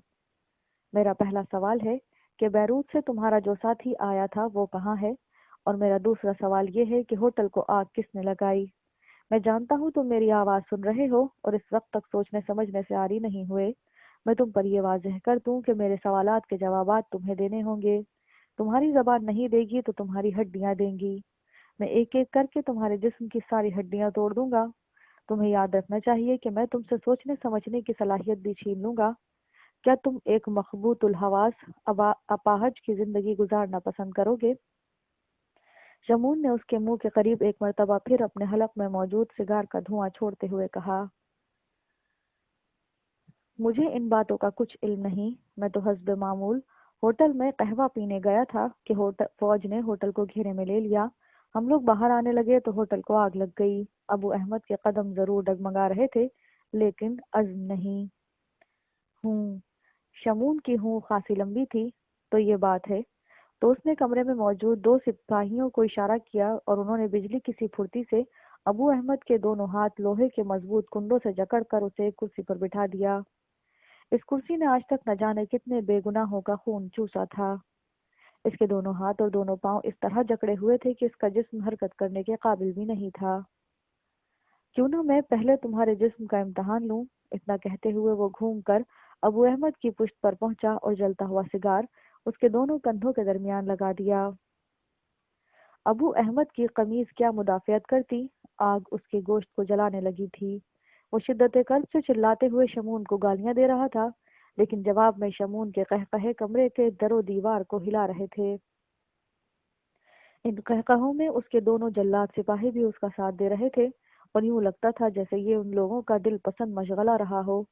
میرا پہلا سوال ہے کہ بیروت سے تمہارا جو ساتھی آیا تھا وہ کہاں ہے؟ اور میرا دوسرا سوال یہ ہے کہ ہوٹل کو آگ کس نے لگائی؟ میں جانتا ہوں تم میری آواز سن رہے ہو اور اس وقت تک سوچنے سمجھنے سے عاری نہیں ہوئے۔ میں تم پر یہ واضح کر دوں کہ میرے سوالات کے جوابات تمہیں دینے ہوں گے۔ تمہاری زبان نہیں دے گی تو تمہاری ہڈیاں دیں گی۔ میں ایک ایک کر کے تمہارے جسم کی ساری ہڈیاں توڑ دوں گا۔ تمہیں یاد رکھنا چاہیے کہ میں تم سے سوچنے سمجھنے کی صلاحیت بھی چھین لوں گا۔ کیا تم ایک مخبوط الحواس اپاہج کی زندگی گزارنا پسند کرو گے؟ شمون نے اس کے منہ کے قریب ایک مرتبہ پھر اپنے حلق میں موجود سگار کا دھواں چھوڑتے ہوئے کہا، مجھے ان باتوں کا کچھ علم نہیں۔ میں تو حسب معمول ہوٹل میں قہوہ پینے گیا تھا کہ فوج نے ہوٹل کو گھیرے میں لے لیا۔ ہم لوگ باہر آنے لگے تو ہوٹل کو آگ لگ گئی۔ ابو احمد کے قدم ضرور ڈگمگا رہے تھے لیکن عزم نہیں۔ ہوں، شمون کی ہوں خاصی لمبی تھی۔ تو یہ بات ہے۔ تو اس نے کمرے میں موجود 2 سپاہیوں کو اشارہ کیا اور انہوں نے بجلی کی سی پھرتی سے ابو احمد کے دونوں ہاتھ لوہے کے مضبوط کنڈوں سے جکڑ کر اسے ایک کرسی پر بٹھا دیا۔ اس کرسی نے آج تک نہ جانے کتنے بے گناہوں کا خون چوسا تھا۔ اس کے دونوں ہاتھ اور دونوں پاؤں اس طرح جکڑے ہوئے تھے کہ اس کا جسم حرکت کرنے کے قابل بھی نہیں تھا۔ کیوں نہ میں پہلے تمہارے جسم کا امتحان لوں؟ اتنا کہتے ہوئے وہ گھوم کر ابو احمد کی پشت پر پہنچا اور جلتا ہوا سگار اس کے دونوں کندھوں کے درمیان لگا دیا۔ ابو احمد کی قمیض کیا مدافعت کرتی، آگ اس کے گوشت کو جلانے لگی تھی۔ وہ شدت قلب سے چلاتے ہوئے شمون کو گالیاں دے رہا تھا لیکن جواب میں شمون کے قہقہے کمرے کے در و دیوار کو ہلا رہے تھے۔ ان قہقہوں میں اس کے دونوں جلاد سپاہی بھی اس کا ساتھ دے رہے تھے اور یوں لگتا تھا جیسے یہ ان لوگوں کا دل پسند مشغلہ رہا ہو۔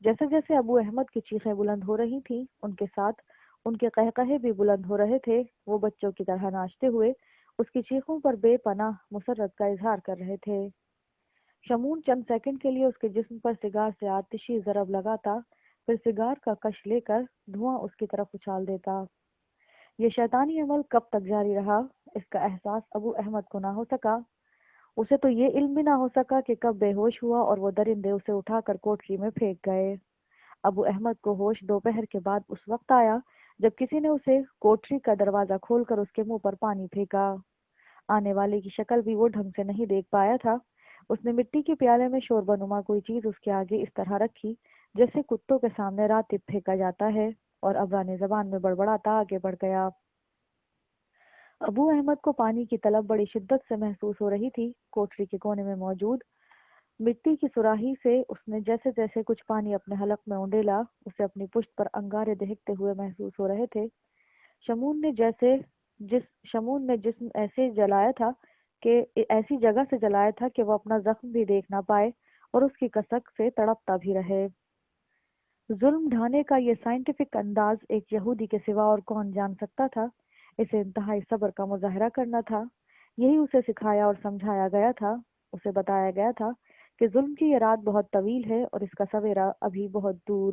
جیسے جیسے ابو احمد کی چیخیں بلند ہو رہی تھیں ان کے ساتھ ان کے قہقہے بھی بلند ہو رہے تھے۔ وہ بچوں کی طرح ناچتے ہوئے اس کی چیخوں پر بے پناہ مسرت کا اظہار کر رہے تھے۔ شمون چند سیکنڈ کے لیے اس کے جسم پر سگار سے آتشی ضرب لگاتا، پھر سگار کا کش لے کر دھواں اس کی طرف اچھال دیتا۔ یہ شیطانی عمل کب تک جاری رہا، اس کا احساس ابو احمد کو نہ ہو سکا۔ اسے تو یہ علم بھی نہ ہو سکا کہ کب بے ہوش ہوا اور وہ درندے اسے اٹھا کر کوٹری میں پھینک گئے۔ ابو احمد کو ہوش دوپہر کے بعد اس وقت آیا جب کسی نے اسے کوٹری کا دروازہ کھول کر اس کے منہ پر پانی پھینکا۔ آنے والے کی شکل بھی وہ ڈھنگ سے نہیں دیکھ پایا تھا۔ اس نے مٹی کے پیالے میں شوربہ نما کوئی چیز اس کے آگے اس طرح رکھی جیسے کتوں کے سامنے راتب پھینکا جاتا ہے اور عبرانی زبان میں بڑبڑاتا آگے بڑھ گیا۔ ابو احمد کو پانی کی طلب بڑی شدت سے محسوس ہو رہی تھی۔ کوٹری کے کونے میں موجود مٹی کی سراہی سے اس نے جیسے جیسے کچھ پانی اپنے حلق میں اونڈیلا اسے اپنی پشت پر انگارے دہکتے ہوئے محسوس ہو رہے تھے۔ شمون نے جسم ایسی جگہ سے جلایا تھا کہ وہ اپنا زخم بھی دیکھ نہ پائے اور اس کی کسک سے تڑپتا بھی رہے۔ ظلم ڈھانے کا یہ سائنٹیفک انداز ایک یہودی کے سوا اور کون جان سکتا تھا؟ اسے انتہائی صبر کا مظاہرہ کرنا تھا۔ یہی اسے سکھایا اور سمجھایا گیا تھا۔ اسے بتایا گیا تھا کہ ظلم کی یہ رات بہت طویل ہے اور اس کا سویرا ابھی بہت دور۔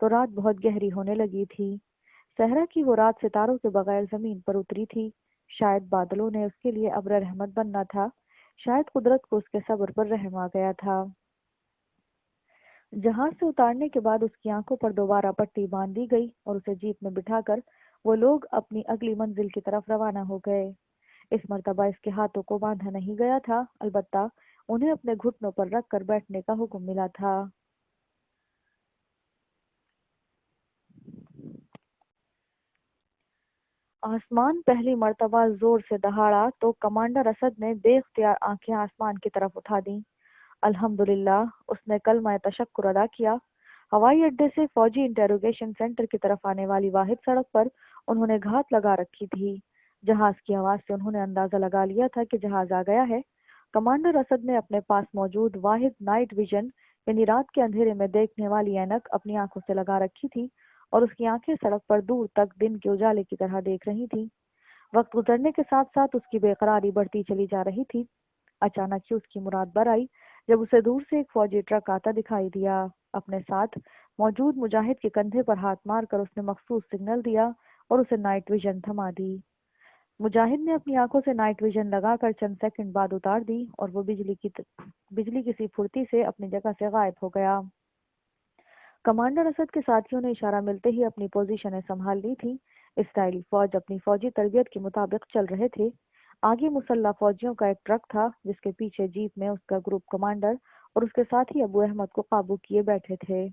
تو رات بہت گہری ہونے لگی تھی۔ صحرا کی وہ رات ستاروں کے بغیر زمین پر اتری تھی۔ شاید بادلوں نے اس کے لیے ابر رحمت بننا تھا، شاید قدرت کو اس کے صبر پر رحم آ گیا تھا۔ جہاز سے اتارنے کے بعد اس کی آنکھوں پر دوبارہ پٹی باندھ دی گئی اور اسے جیپ میں بٹھا کر وہ لوگ اپنی اگلی منزل کی طرف روانہ ہو گئے۔ اس مرتبہ اس کے ہاتھوں کو باندھا نہیں گیا تھا، البتہ انہیں اپنے گھٹنوں پر رکھ کر بیٹھنے کا حکم ملا تھا۔ آسمان پہلی مرتبہ زور سے دہاڑا تو کمانڈر اسد نے بے اختیار آنکھیں آسمان کی طرف اٹھا دیں۔ الحمدللہ، اس نے کلمہ تشکر ادا کیا۔ ہوائی اڈے سے فوجی انٹروگیشن سینٹر کی طرف آنے والی واحد سڑک پر انہوں نے گھات لگا رکھی تھی۔ جہاز کی آواز سے انہوں نے اندازہ لگا لیا تھا کہ جہاز آ گیا ہے۔ کمانڈر اسد نے اپنے پاس موجود واحد نائٹ ویژن یعنی رات کے اندھیرے میں دیکھنے والی اینک اپنی آنکھوں سے لگا رکھی تھی اور اس کی آنکھیں سڑک پر دور تک دن کے اجالے کی طرح دیکھ رہی تھیں۔ وقت گزرنے کے ساتھ ساتھ اس کی بے قراری بڑھتی چلی جا رہی تھی۔ اچانک ہی اس کی مراد بر آئی جب اسے دور سے ایک فوجی ٹرک آتا دکھائی دیا۔ اپنے ساتھ موجود مجاہد کے کندھے پر ہاتھ مار کر اس نے مخصوص سگنل دیا اور اسے نائٹ ویژن تھما دی۔ مجاہد نے اپنی آنکھوں سے نائٹ ویژن لگا کر چند سیکنڈ بعد اتار دی اور وہ بجلی کسی پھرتی سے اپنی جگہ سے غائب ہو گیا۔ کمانڈر اسد کے ساتھیوں نے اشارہ ملتے ہی اپنی پوزیشنیں سنبھال لی تھی۔ اسرائیلی فوج اپنی فوجی تربیت کے مطابق چل رہے تھے۔ آگے مسلح فوجیوں کا ایک ٹرک تھا جس کے پیچھے جیپ میں اس کا گروپ کمانڈر اور اس کے ساتھی ابو احمد کو قابو کیے بیٹھے تھے۔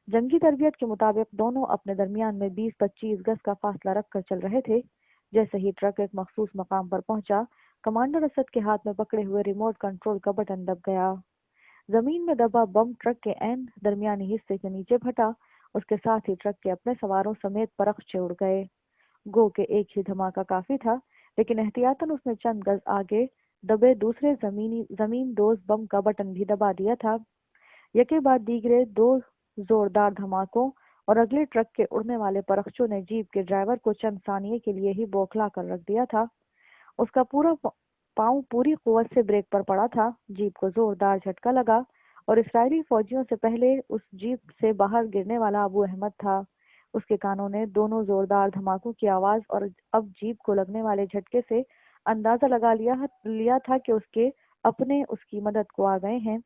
جنگی تربیت کے مطابق دونوں اپنے درمیان میں 20-25 گز کا فاصلہ رکھ کر چل رہے تھے۔ جیسے ہی ٹرک ایک مخصوص مقام پر پہنچا، کمانڈر اسد کے ہاتھ میں پکڑے ہوئے ریموٹ کنٹرول کا بٹن دب گیا۔ زمین میں دبا بم ٹرک کے عین درمیانی حصے کے نیچے پھٹا، اس کے ساتھ ہی ٹرک کے اپنے سواروں سمیت پرخچے اڑ گئے۔ گو کہ ایک ہی دھماکہ کافی تھا، لیکن احتیاطاً اس نے چند گز آگے دبے دوسرے زمین دوز بم کا بٹن بھی دبا دیا تھا۔ یکے بعد دیگرے دو زوردار دھماکوں اور اگلے ٹرک کے اڑنے والے پرخچوں نے جیپ کے ڈرائیور کو چند ثانیے کے لیے ہی بوکھلا کر رکھ دیا تھا۔ اس کا پورا پاؤں پوری قوت سے بریک پر پڑا تھا۔ جیپ کو زوردار جھٹکا لگا اور اسرائیلی فوجیوں سے پہلے اس جیپ سے باہر گرنے والا ابو احمد تھا۔ اس کے کانوں نے دونوں زوردار دھماکوں کی آواز اور اب جیپ کو لگنے والے جھٹکے سے اندازہ لگا لیا تھا کہ اس کے اپنے اس کی مدد کو آ گئے ہیں۔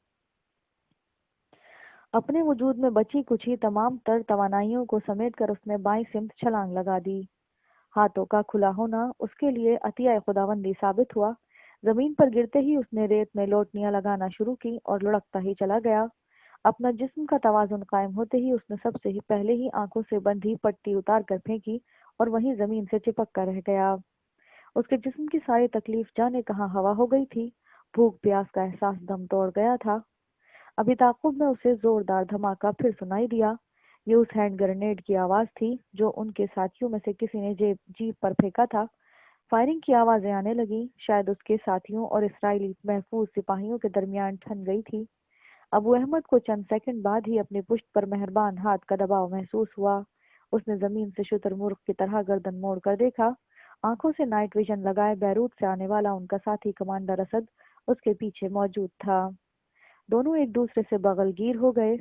اپنے وجود میں بچی کچھی تمام تر توانائیوں کو سمیٹ کر اس نے بائیں سمت چھلانگ لگا دی۔ ہاتھوں کا کھلا ہونا اس کے لیے عطیہ خداوندی ثابت ہوا۔ زمین پر گرتے ہی اس نے ریت میں لوٹنیاں لگانا شروع کی اور لڑکتا ہی چلا گیا۔ اپنا جسم کا توازن قائم ہوتے ہی اس نے سب سے پہلے ہی آنکھوں سے بندھی پٹی اتار کر پھینکی اور وہیں زمین سے چپک کر رہ گیا۔ اس کے جسم کی ساری تکلیف جانے کہاں ہوا ہو گئی تھی۔ بھوک پیاس کا احساس دم توڑ گیا تھا۔ ابھی تعاقب میں اسے زوردار دھماکہ پھر سنائی دیا۔ یہ اس ہینڈ گرینیڈ کی آواز تھی جو ان کے ساتھیوں میں سے کسی نے جیپ پر پھینکا تھا۔ فائرنگ کی آوازیں آنے لگیں، شاید اس کے ساتھیوں اور اسرائیلی محفوظ سپاہیوں کے درمیان ٹھن گئی تھی۔ ابو احمد کو چند سیکنڈ بعد ہی اپنی پشت پر مہربان ہاتھ کا دباؤ محسوس ہوا۔ اس نے زمین سے شتر مرغ کی طرح گردن موڑ کر دیکھا۔ آنکھوں سے نائٹ ویژن لگائے بیروت سے آنے والا ان کا ساتھی کمانڈر اسد اس کے پیچھے موجود تھا۔ دونوں ایک دوسرے سے بغل گیر ہو گئے۔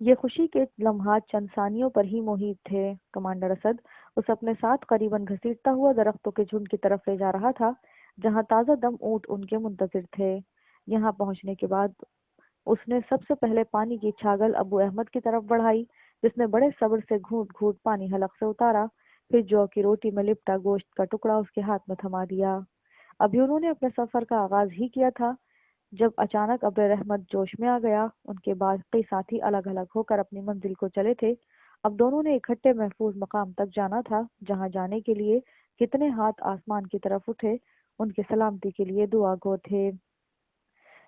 یہ خوشی کے لمحات چند ثانیوں پر ہی محیط تھے۔ کمانڈر اسد اس اپنے ساتھ قریباً گھسیٹتا ہوا درختوں کے جھنڈ کی طرف لے جا رہا تھا جہاں تازہ دم اونٹ ان کے منتظر تھے۔ یہاں پہنچنے کے بعد اس نے سب سے پہلے پانی کی چھاگل ابو احمد کی طرف بڑھائی، جس نے بڑے صبر سے گھونٹ گھونٹ پانی حلق سے اتارا، پھر جو کی روٹی میں لپٹا گوشت کا ٹکڑا اس کے ہاتھ میں تھما دیا۔ ابھی انہوں نے اپنے سفر کا آغاز ہی کیا تھا جب اچانک ابر رحمت جوش میں آ گیا۔ ان کے باقی ساتھی الگ الگ ہو کر اپنی منزل کو چلے تھے۔ اب دونوں نے اکٹھے محفوظ مقام تک جانا تھا جہاں جانے کے لیے کتنے ہاتھ آسمان کی طرف اٹھے ان کی سلامتی کے لیے دعا گو تھے۔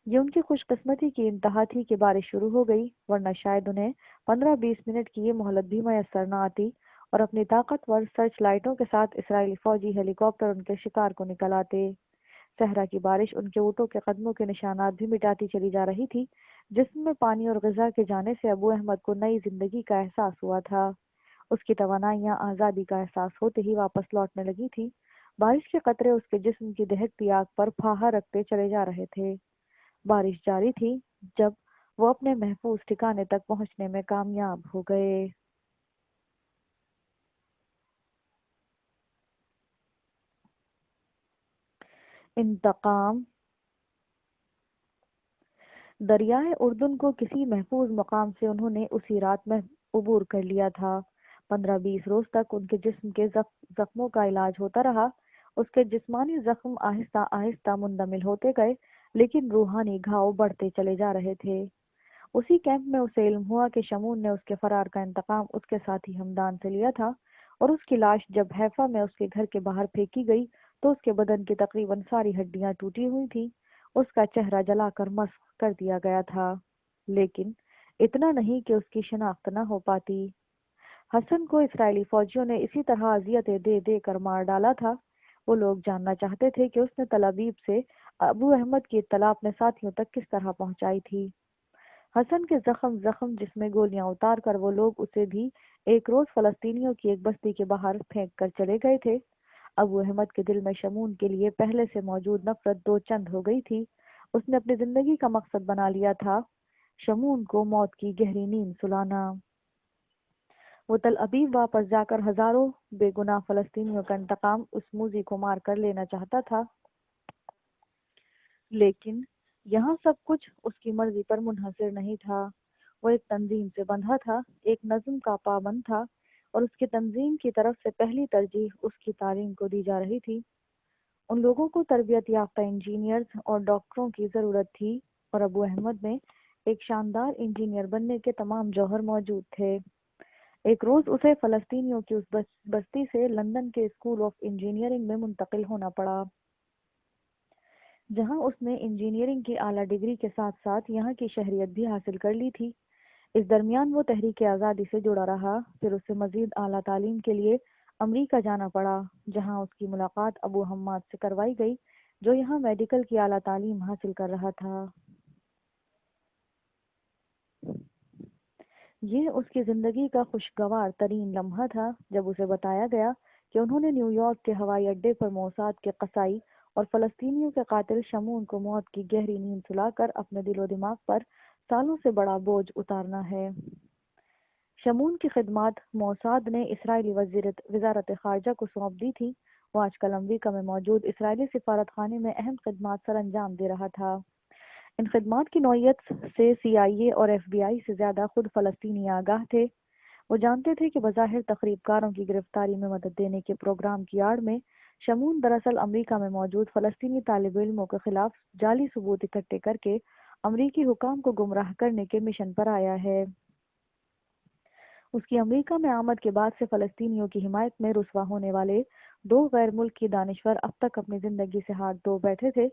یہ ان کی خوش قسمتی کی انتہا تھی کہ بارش شروع ہو گئی، ورنہ شاید انہیں 15-20 منٹ کی یہ مہلت بھی میسر نہ آتی اور اپنی طاقتور سرچ لائٹوں کے ساتھ اسرائیلی فوجی ہیلی کاپٹر ان کے شکار کو نکل آتے۔ صحرا کی بارش ان کے اونٹوں کے قدموں کے نشانات بھی مٹاتی چلی جا رہی تھی۔ جسم میں پانی اور غذا کے جانے سے ابو احمد کو نئی زندگی کا احساس ہوا تھا۔ اس کی توانائیاں آزادی کا احساس ہوتے ہی واپس لوٹنے لگی تھی۔ بارش کے قطرے اس کے جسم کی دہکتی آگ پر پھاہا رکھتے چلے جا رہے تھے۔ بارش جاری تھی جب وہ اپنے محفوظ ٹھکانے تک پہنچنے میں کامیاب ہو گئے۔ انتقام۔ دریائے اردن کو کسی محفوظ مقام سے انہوں نے اسی رات میں عبور کر لیا تھا۔ 15-20 روز تک ان کے جسم کے زخموں کا علاج ہوتا رہا۔ اس کے جسمانی زخم آہستہ آہستہ مندمل ہوتے گئے، لیکن روحانی گھاؤ بڑھتے چلے جا رہے تھے۔ اسی کیمپ میں اسے علم ہوا کہ شمون نے اس کے فرار کا انتقام اس کے ساتھی ہمدان سے لیا تھا، اور اس کی لاش جب حیفا میں اس کے گھر کے باہر پھینکی گئی تو اس کے بدن کی تقریباً ساری ہڈیاں ٹوٹی ہوئی تھیں۔ اس کا چہرہ جلا کر مسخ کر دیا گیا تھا، لیکن اتنا نہیں کہ اس کی شناخت نہ ہو پاتی۔ حسن کو اسرائیلی فوجیوں نے اسی طرح اذیتیں دے دے کر مار ڈالا تھا۔ وہ لوگ جاننا چاہتے تھے کہ اس نے تل ابیب سے ابو احمد کی اطلاع اپنے ساتھیوں تک کس طرح پہنچائی تھی۔ حسن کے زخم جس میں گولیاں اتار کر وہ لوگ اسے بھی ایک روز فلسطینیوں کی ایک بستی کے باہر پھینک کر چلے گئے تھے۔ ابو احمد کے دل میں شمون کے لیے پہلے سے موجود نفرت دو چند ہو گئی تھی۔ اس نے اپنی زندگی کا مقصد بنا لیا تھا شمون کو موت کی گہری نیند سلانا۔ وہ تل ابیب واپس جا کر ہزاروں بے گناہ فلسطینیوں کا انتقام اس موذی کو مار کر لینا چاہتا تھا، لیکن یہاں سب کچھ اس کی مرضی پر منحصر نہیں تھا۔ وہ ایک تنظیم سے بندھا تھا، ایک نظم کا پابند تھا، اور اس کی تنظیم کی طرف سے پہلی ترجیح اس کی تعلیم کو دی جا رہی تھی۔ ان لوگوں کو تربیت یافتہ انجینئرز اور ڈاکٹروں کی ضرورت تھی، اور ابو احمد میں ایک شاندار انجینئر بننے کے تمام جوہر موجود تھے۔ ایک روز اسے فلسطینیوں کی اس بستی سے لندن کے اسکول آف انجینئرنگ میں منتقل ہونا پڑا، جہاں اس نے انجینئرنگ کی اعلیٰ ڈگری کے ساتھ ساتھ یہاں کی شہریت بھی حاصل کر لی تھی۔ اس درمیان وہ تحریک آزادی سے جڑا رہا، پھر اسے مزید اعلیٰ تعلیم کے لیے امریکہ جانا پڑا، جہاں اس کی ملاقات ابو حماد سے کروائی گئی، جو یہاں میڈیکل کی اعلیٰ تعلیم حاصل کر رہا تھا۔ یہ اس کی زندگی کا خوشگوار ترین لمحہ تھا جب اسے بتایا گیا کہ انہوں نے نیو یارک کے ہوائی اڈے پر موساد کے قصائی اور فلسطینیوں کے قاتل شمون کو موت کی گہری نیند سلا کر اپنے دل و دماغ پر سالوں سے بڑا بوجھ اتارنا ہے۔ شمون کی خدمات موساد نے اسرائیلی وزارت خارجہ کو سونپ دی تھی۔ وہ آج کل امریکہ میں موجود اسرائیلی سفارت خانے میں اہم خدمات سر انجام دے رہا تھا۔ ان خدمات کی نوعیت سے سی آئی اے اور ایف بی آئی سے زیادہ خود فلسطینی آگاہ تھے۔ وہ جانتے تھے کہ بظاہر تخریب کاروں کی گرفتاری میں مدد دینے کے پروگرام کی آڑ میں شمون دراصل امریکہ میں موجود فلسطینی طالب علموں کے خلاف جعلی ثبوت اکٹھے کر کے امریکی حکام کو گمراہ کرنے کے مشن پر آیا ہے۔ اس کی امریکہ میں آمد کے بعد سے فلسطینیوں کی حمایت میں رسوا ہونے والے دو غیر ملکی دانشور اب تک اپنی زندگی سے ہاتھ دھو بیٹھے تھے۔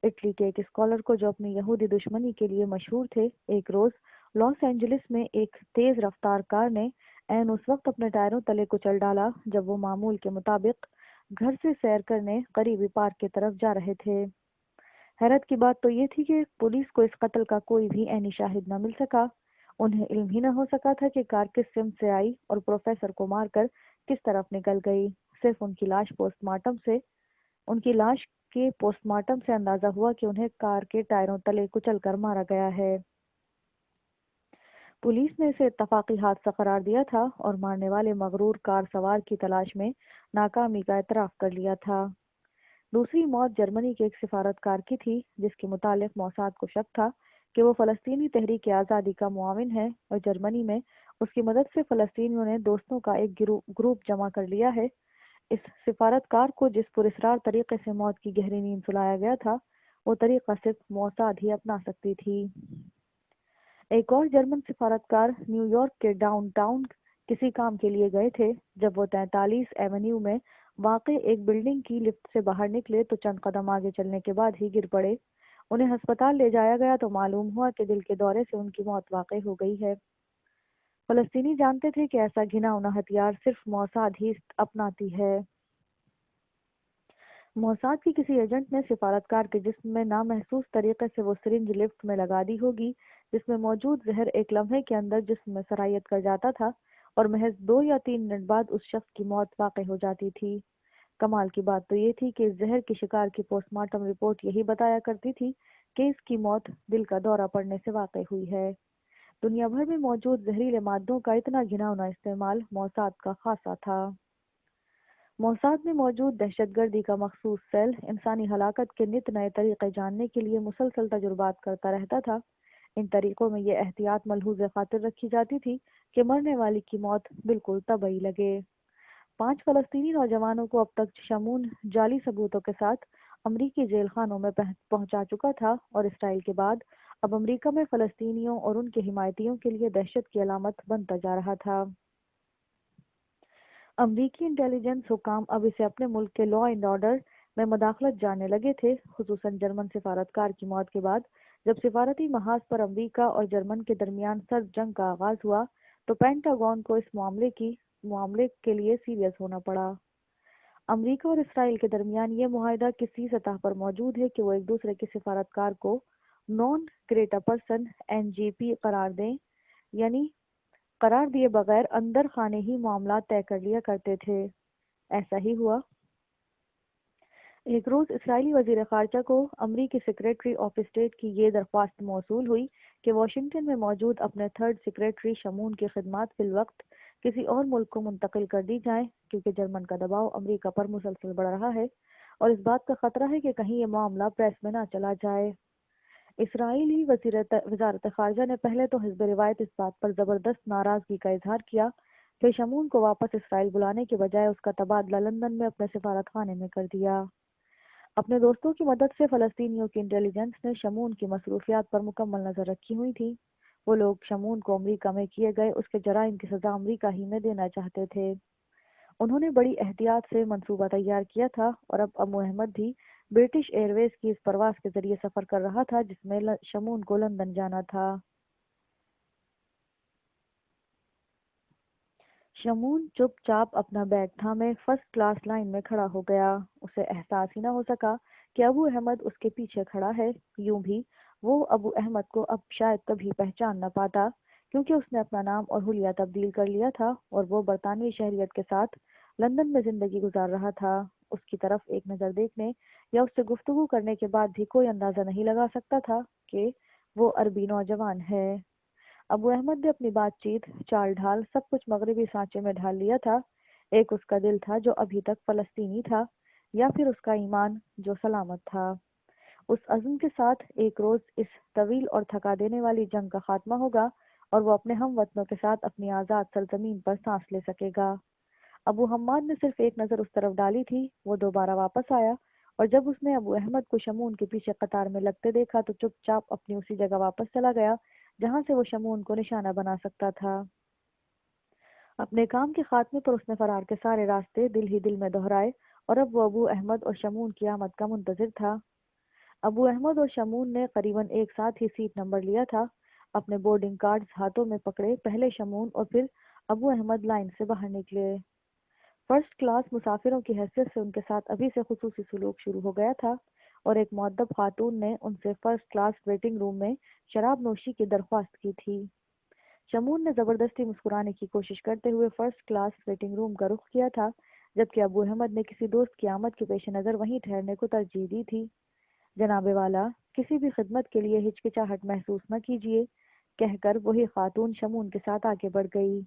اٹلی کے ایک اسکالر کو جو اپنی یہودی دشمنی کے لیے مشہور تھے، ایک روز لاس اینجلس میں ایک تیز رفتار کار نے عین اس وقت اپنے ٹائروں تلے کچل ڈالا جب وہ معمول کے مطابق گھر سے سیر کرنے قریبی پارک کی طرف جا رہے تھے۔ حیرت کی بات تو یہ تھی کہ پولیس کو اس قتل کا کوئی بھی عینی شاہد نہ مل سکا۔ انہیں علم ہی نہ ہو سکا تھا کہ کار کس سمت سے آئی اور پروفیسر کو مار کر کس طرف نکل گئی۔ صرف ان کی لاش کے پوسٹ مارٹم سے اندازہ ہوا کہ انہیں کار کے ٹائروں تلے کچل کر مارا گیا ہے۔ پولیس نے اسے اتفاقی حادثہ قرار دیا تھا اور مارنے والے مغرور کار سوار کی تلاش میں ناکامی کا اعتراف کر لیا تھا۔ دوسری موت جرمنی کے ایک سفارتکار کی تھی، جس کے متعلق موساد کو شک تھا کہ وہ فلسطینی تحریک آزادی کا معاون ہے، اور جرمنی میں اس کی مدد سے فلسطینیوں نے دوستوں کا ایک گروپ جمع کر لیا ہے۔ اس سفارتکار کو جس پراسرار طریقے سے موت کی گہری نیند سلایا گیا تھا، وہ طریقہ صرف موساد ہی اپنا سکتی تھی۔ ایک اور جرمن سفارتکار نیو یارک کے ڈاؤن ٹاؤن کسی کام کے لیے گئے تھے۔ جب وہ 43 ایونیو میں واقع ایک بلڈنگ کی لفٹ سے باہر نکلے تو چند قدم آگے چلنے کے بعد ہی گر پڑے۔ انہیں ہسپتال لے جایا گیا تو معلوم ہوا کہ دل کے دورے سے ان کی موت واقع ہو گئی ہے۔ فلسطینی جانتے تھے کہ ایسا گھناؤنا ہتھیار صرف موساد ہی اپناتی ہے۔ موساد کی کسی ایجنٹ نے سفارتکار کے جسم میں نامحسوس طریقے سے وہ سرنج لفٹ میں لگا دی ہوگی جس میں موجود زہر ایک لمحے کے اندر جسم میں سرایت کر جاتا تھا، اور محض 2 یا 3 منٹ بعد اس شخص کی موت واقع ہو جاتی تھی۔ کمال کی بات تو یہ تھی کہ اس زہر کی شکار کی پوسٹ مارٹم رپورٹ یہی بتایا کرتی تھی کہ اس کی موت دل کا دورہ پڑنے سے واقع ہوئی ہے۔ دنیا بھر میں موجود زہریلے مادوں کا اتنا گھناؤنا استعمال موساد کا خاصہ تھا۔ موساد میں موجود دہشت گردی کا مخصوص سیل انسانی ہلاکت کے نت نئے طریقے جاننے کے لیے مسلسل تجربات کرتا رہتا تھا۔ ان طریقوں میں یہ احتیاط ملحوظ خاطر رکھی جاتی تھی کہ مرنے والی کی موت بالکل طبیعی لگے۔ 5 فلسطینی نوجوانوں کو اب تک شمون جعلی ثبوتوں کے ساتھ امریکی جیل خانوں میں پہنچا چکا تھا، اور اسرائیل کے بعد اب امریکہ میں فلسطینیوں اور ان کے حمایتیوں کے لیے دہشت کی علامت بنتا جا رہا تھا۔ امریکی انٹیلیجنس حکام اب اسے اپنے ملک کے لا اینڈ آرڈر میں مداخلت جاننے لگے تھے، خصوصاً جرمن سفارتکار کی موت کے بعد۔ جب سفارتی محاذ پر امریکہ اور جرمن کے درمیان سرد جنگ کا آغاز ہوا تو پینٹاگون کو اس معاملے کے لیے سیریس ہونا پڑا۔ امریکہ اور اسرائیل کے درمیان یہ معاہدہ کسی سطح پر موجود ہے کہ وہ ایک دوسرے کے سفارتکار کو نون گریٹا پرسن NGP قرار دیں، یعنی قرار دیے بغیر اندر خانے ہی معاملات طے کر لیا کرتے تھے۔ ایسا ہی ہوا۔ ایک روز اسرائیلی وزیر خارجہ کو امریکی سیکریٹری آف اسٹیٹ کی یہ درخواست موصول ہوئی کہ واشنگٹن میں موجود اپنے تھرڈ سیکریٹری شمون کی خدمات فی الوقت کسی اور ملک کو منتقل کر دی جائیں، کیونکہ جرمن کا دباؤ امریکہ پر مسلسل بڑھ رہا ہے اور اس بات کا خطرہ ہے کہ کہیں یہ معاملہ پریس میں نہ چلا جائے۔ اسرائیلی وزارت خارجہ نے پہلے تو حزب روایت اس بات پر زبردست ناراضگی کا اظہار کیا کہ شمون کو واپس اسرائیل بلانے کے بجائے اس کا تبادلہ لندن میں اپنے سفارت خانے میں کر دیا۔ اپنے دوستوں کی مدد سے فلسطینیوں کی انٹیلیجنس نے شمون کی مصروفیات پر مکمل نظر رکھی ہوئی تھی۔ وہ لوگ شمون کو امریکہ میں کیے گئے اس کے جرائم کی سزا امریکہ ہی میں دینا چاہتے تھے۔ انہوں نے بڑی احتیاط سے منصوبہ تیار کیا تھا، اور اب ابو احمد بھی برٹش ایئر ویز کی اس پرواز کے ذریعے سفر کر رہا تھا جس میں شمون کو لندن جانا تھا۔ شمون چپ چاپ اپنا بیگ تھامے فرسٹ کلاس لائن میں کھڑا ہو گیا۔ اسے احساس ہی نہ ہو سکا کہ ابو احمد اس کے پیچھے کھڑا ہے۔ یوں بھی وہ ابو احمد کو اب شاید کبھی پہچان نہ پاتا، کیونکہ اس نے اپنا نام اور حلیہ تبدیل کر لیا تھا اور وہ برطانوی شہریت کے ساتھ لندن میں زندگی گزار رہا تھا۔ اس کی طرف ایک نظر دیکھنے یا اس سے گفتگو کرنے کے بعد بھی کوئی اندازہ نہیں لگا سکتا تھا کہ وہ عربی نوجوان ہے۔ ابو احمد نے اپنی بات چیت، چال ڈھال سب کچھ مغربی سانچے میں ڈھال لیا تھا۔ ایک اس کا دل تھا جو ابھی تک فلسطینی تھا، یا پھر اس کا ایمان جو سلامت تھا۔ اس عزم کے ساتھ ایک روز اس طویل اور تھکا دینے والی جنگ کا خاتمہ ہوگا اور وہ اپنے ہم وطنوں کے ساتھ اپنی آزاد سرزمین پر سانس لے سکے گا۔ ابو حماد نے صرف ایک نظر اس طرف ڈالی تھی، وہ دوبارہ واپس آیا، اور جب اس نے ابو احمد کو شمون کے پیچھے قطار میں لگتے دیکھا تو چپ چاپ اپنی اسی جگہ واپس چلا گیا جہاں سے وہ شمون کو نشانہ بنا سکتا تھا۔ اپنے کام کے خاتمے پر اس نے فرار کے سارے راستے دل ہی دل میں دہرائے، اور اب وہ ابو احمد اور شمون کی آمد کا منتظر تھا۔ ابو احمد اور شمون نے قریباً ایک ساتھ ہی سیٹ نمبر لیا تھا۔ اپنے بورڈنگ کارڈز ہاتھوں میں پکڑے پہلے شمون اور پھر ابو احمد لائن سے باہر نکلے۔ فرسٹ کلاس مسافروں کی حیثیت سے ان کے ساتھ ابھی سے خصوصی سلوک شروع ہو گیا تھا، اور ایک مؤدب خاتون نے ان سے فرسٹ کلاس ویٹنگ روم میں شراب نوشی کی درخواست کی تھی۔ شمون نے زبردستی مسکرانے کی کوشش کرتے ہوئے فرسٹ کلاس ویٹنگ روم کا رخ کیا تھا، جبکہ ابو احمد نے کسی دوست کی آمد کے پیش نظر وہیں ٹھہرنے کو ترجیح دی تھی۔ جناب والا، کسی بھی خدمت کے لیے ہچکچاہٹ محسوس نہ کیجیے، کہہ کر وہی خاتون شمون کے ساتھ آگے بڑھ گئی۔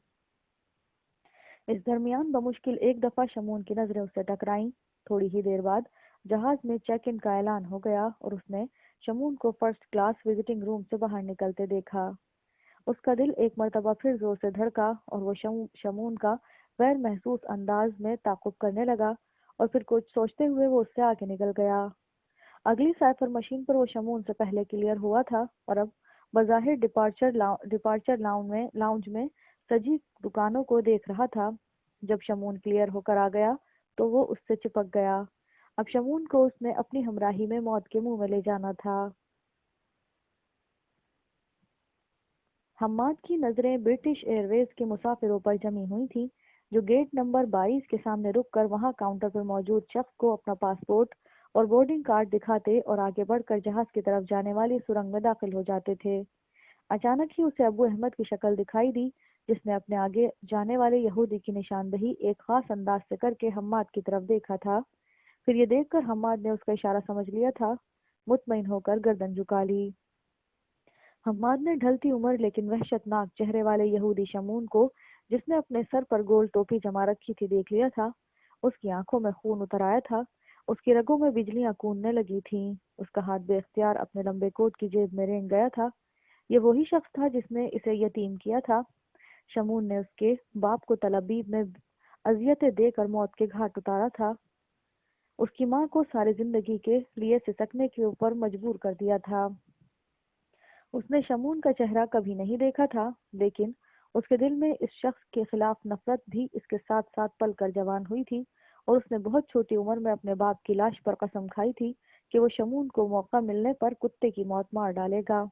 اس درمیان بمشکل ایک دفعہ شمون کی نظریں اس سے ٹکرائیں۔ تھوڑی ہی دیر بعد جہاز میں چیک ان کا اعلان ہو گیا اور اس نے شمون کو فرسٹ کلاس وزٹنگ روم سے باہر نکلتے دیکھا۔ اس کا دل ایک مرتبہ پھر زور سے دھڑکا اور وہ شمون کا غیر محسوس انداز میں تعقب کرنے لگا، اور پھر کچھ سوچتے ہوئے وہ اس سے آگے نکل گیا۔ اگلی سائفر مشین پر وہ شمون سے پہلے کلیئر ہوا تھا، اور اب بظاہر ڈپارچر لاؤنج میں سجی دکانوں کو دیکھ رہا تھا۔ جب شمون کلیئر ہو کر آ گیا تو وہ اس سے چپک گیا۔ اب شمون کو اس نے اپنی ہمراہی میں موت کے منہ میں لے جانا تھا۔ حماد کی نظریں برٹش ایئر ویز کے مسافروں پر جمی ہوئی تھیں، جو گیٹ نمبر 22 کے سامنے رک کر وہاں کاؤنٹر پر موجود شخص کو اپنا پاسپورٹ اور بورڈنگ کارڈ دکھاتے اور آگے بڑھ کر جہاز کی طرف جانے والی سرنگ میں داخل ہو جاتے تھے۔ اچانک ہی اسے ابو احمد کی شکل دکھائی دی، جس نے اپنے آگے جانے والے یہودی کی نشاندہی ایک خاص انداز سے کر کے حماد کی طرف دیکھا تھا۔ پھر یہ دیکھ کر حماد نے اس کا اشارہ سمجھ لیا تھا مطمئن ہو کر گردن جھکا لی۔ حماد نے ڈھلتی عمر لیکن وحشتناک چہرے والے یہودی شمون کو، جس نے اپنے سر پر گول ٹوپی جما رکھی تھی، دیکھ لیا تھا۔ اس کی آنکھوں میں خون اتر آیا تھا، اس کی رگوں میں بجلیاں کوننے لگی تھیں، اس کا ہاتھ بے اختیار اپنے لمبے کوٹ کی جیب میں رینگ گیا تھا۔ یہ وہی شخص تھا جس نے اسے یتیم کیا تھا۔ شمون نے اس کے باپ کو تل ابیب میں اذیتیں دے کر موت کے گھاٹ اتارا تھا، اس کی ماں کو ساری زندگی کے لیے سسکنے کے اوپر مجبور کر دیا تھا۔ اس نے شمون کا چہرہ کبھی نہیں دیکھا تھا، لیکن اس کے دل میں اس شخص کے خلاف نفرت بھی اس کے ساتھ ساتھ پل کر جوان ہوئی تھی، اور اس نے بہت چھوٹی عمر میں اپنے باپ کی لاش پر قسم کھائی تھی کہ وہ شمون کو موقع ملنے پر کتے کی موت مار ڈالے گا۔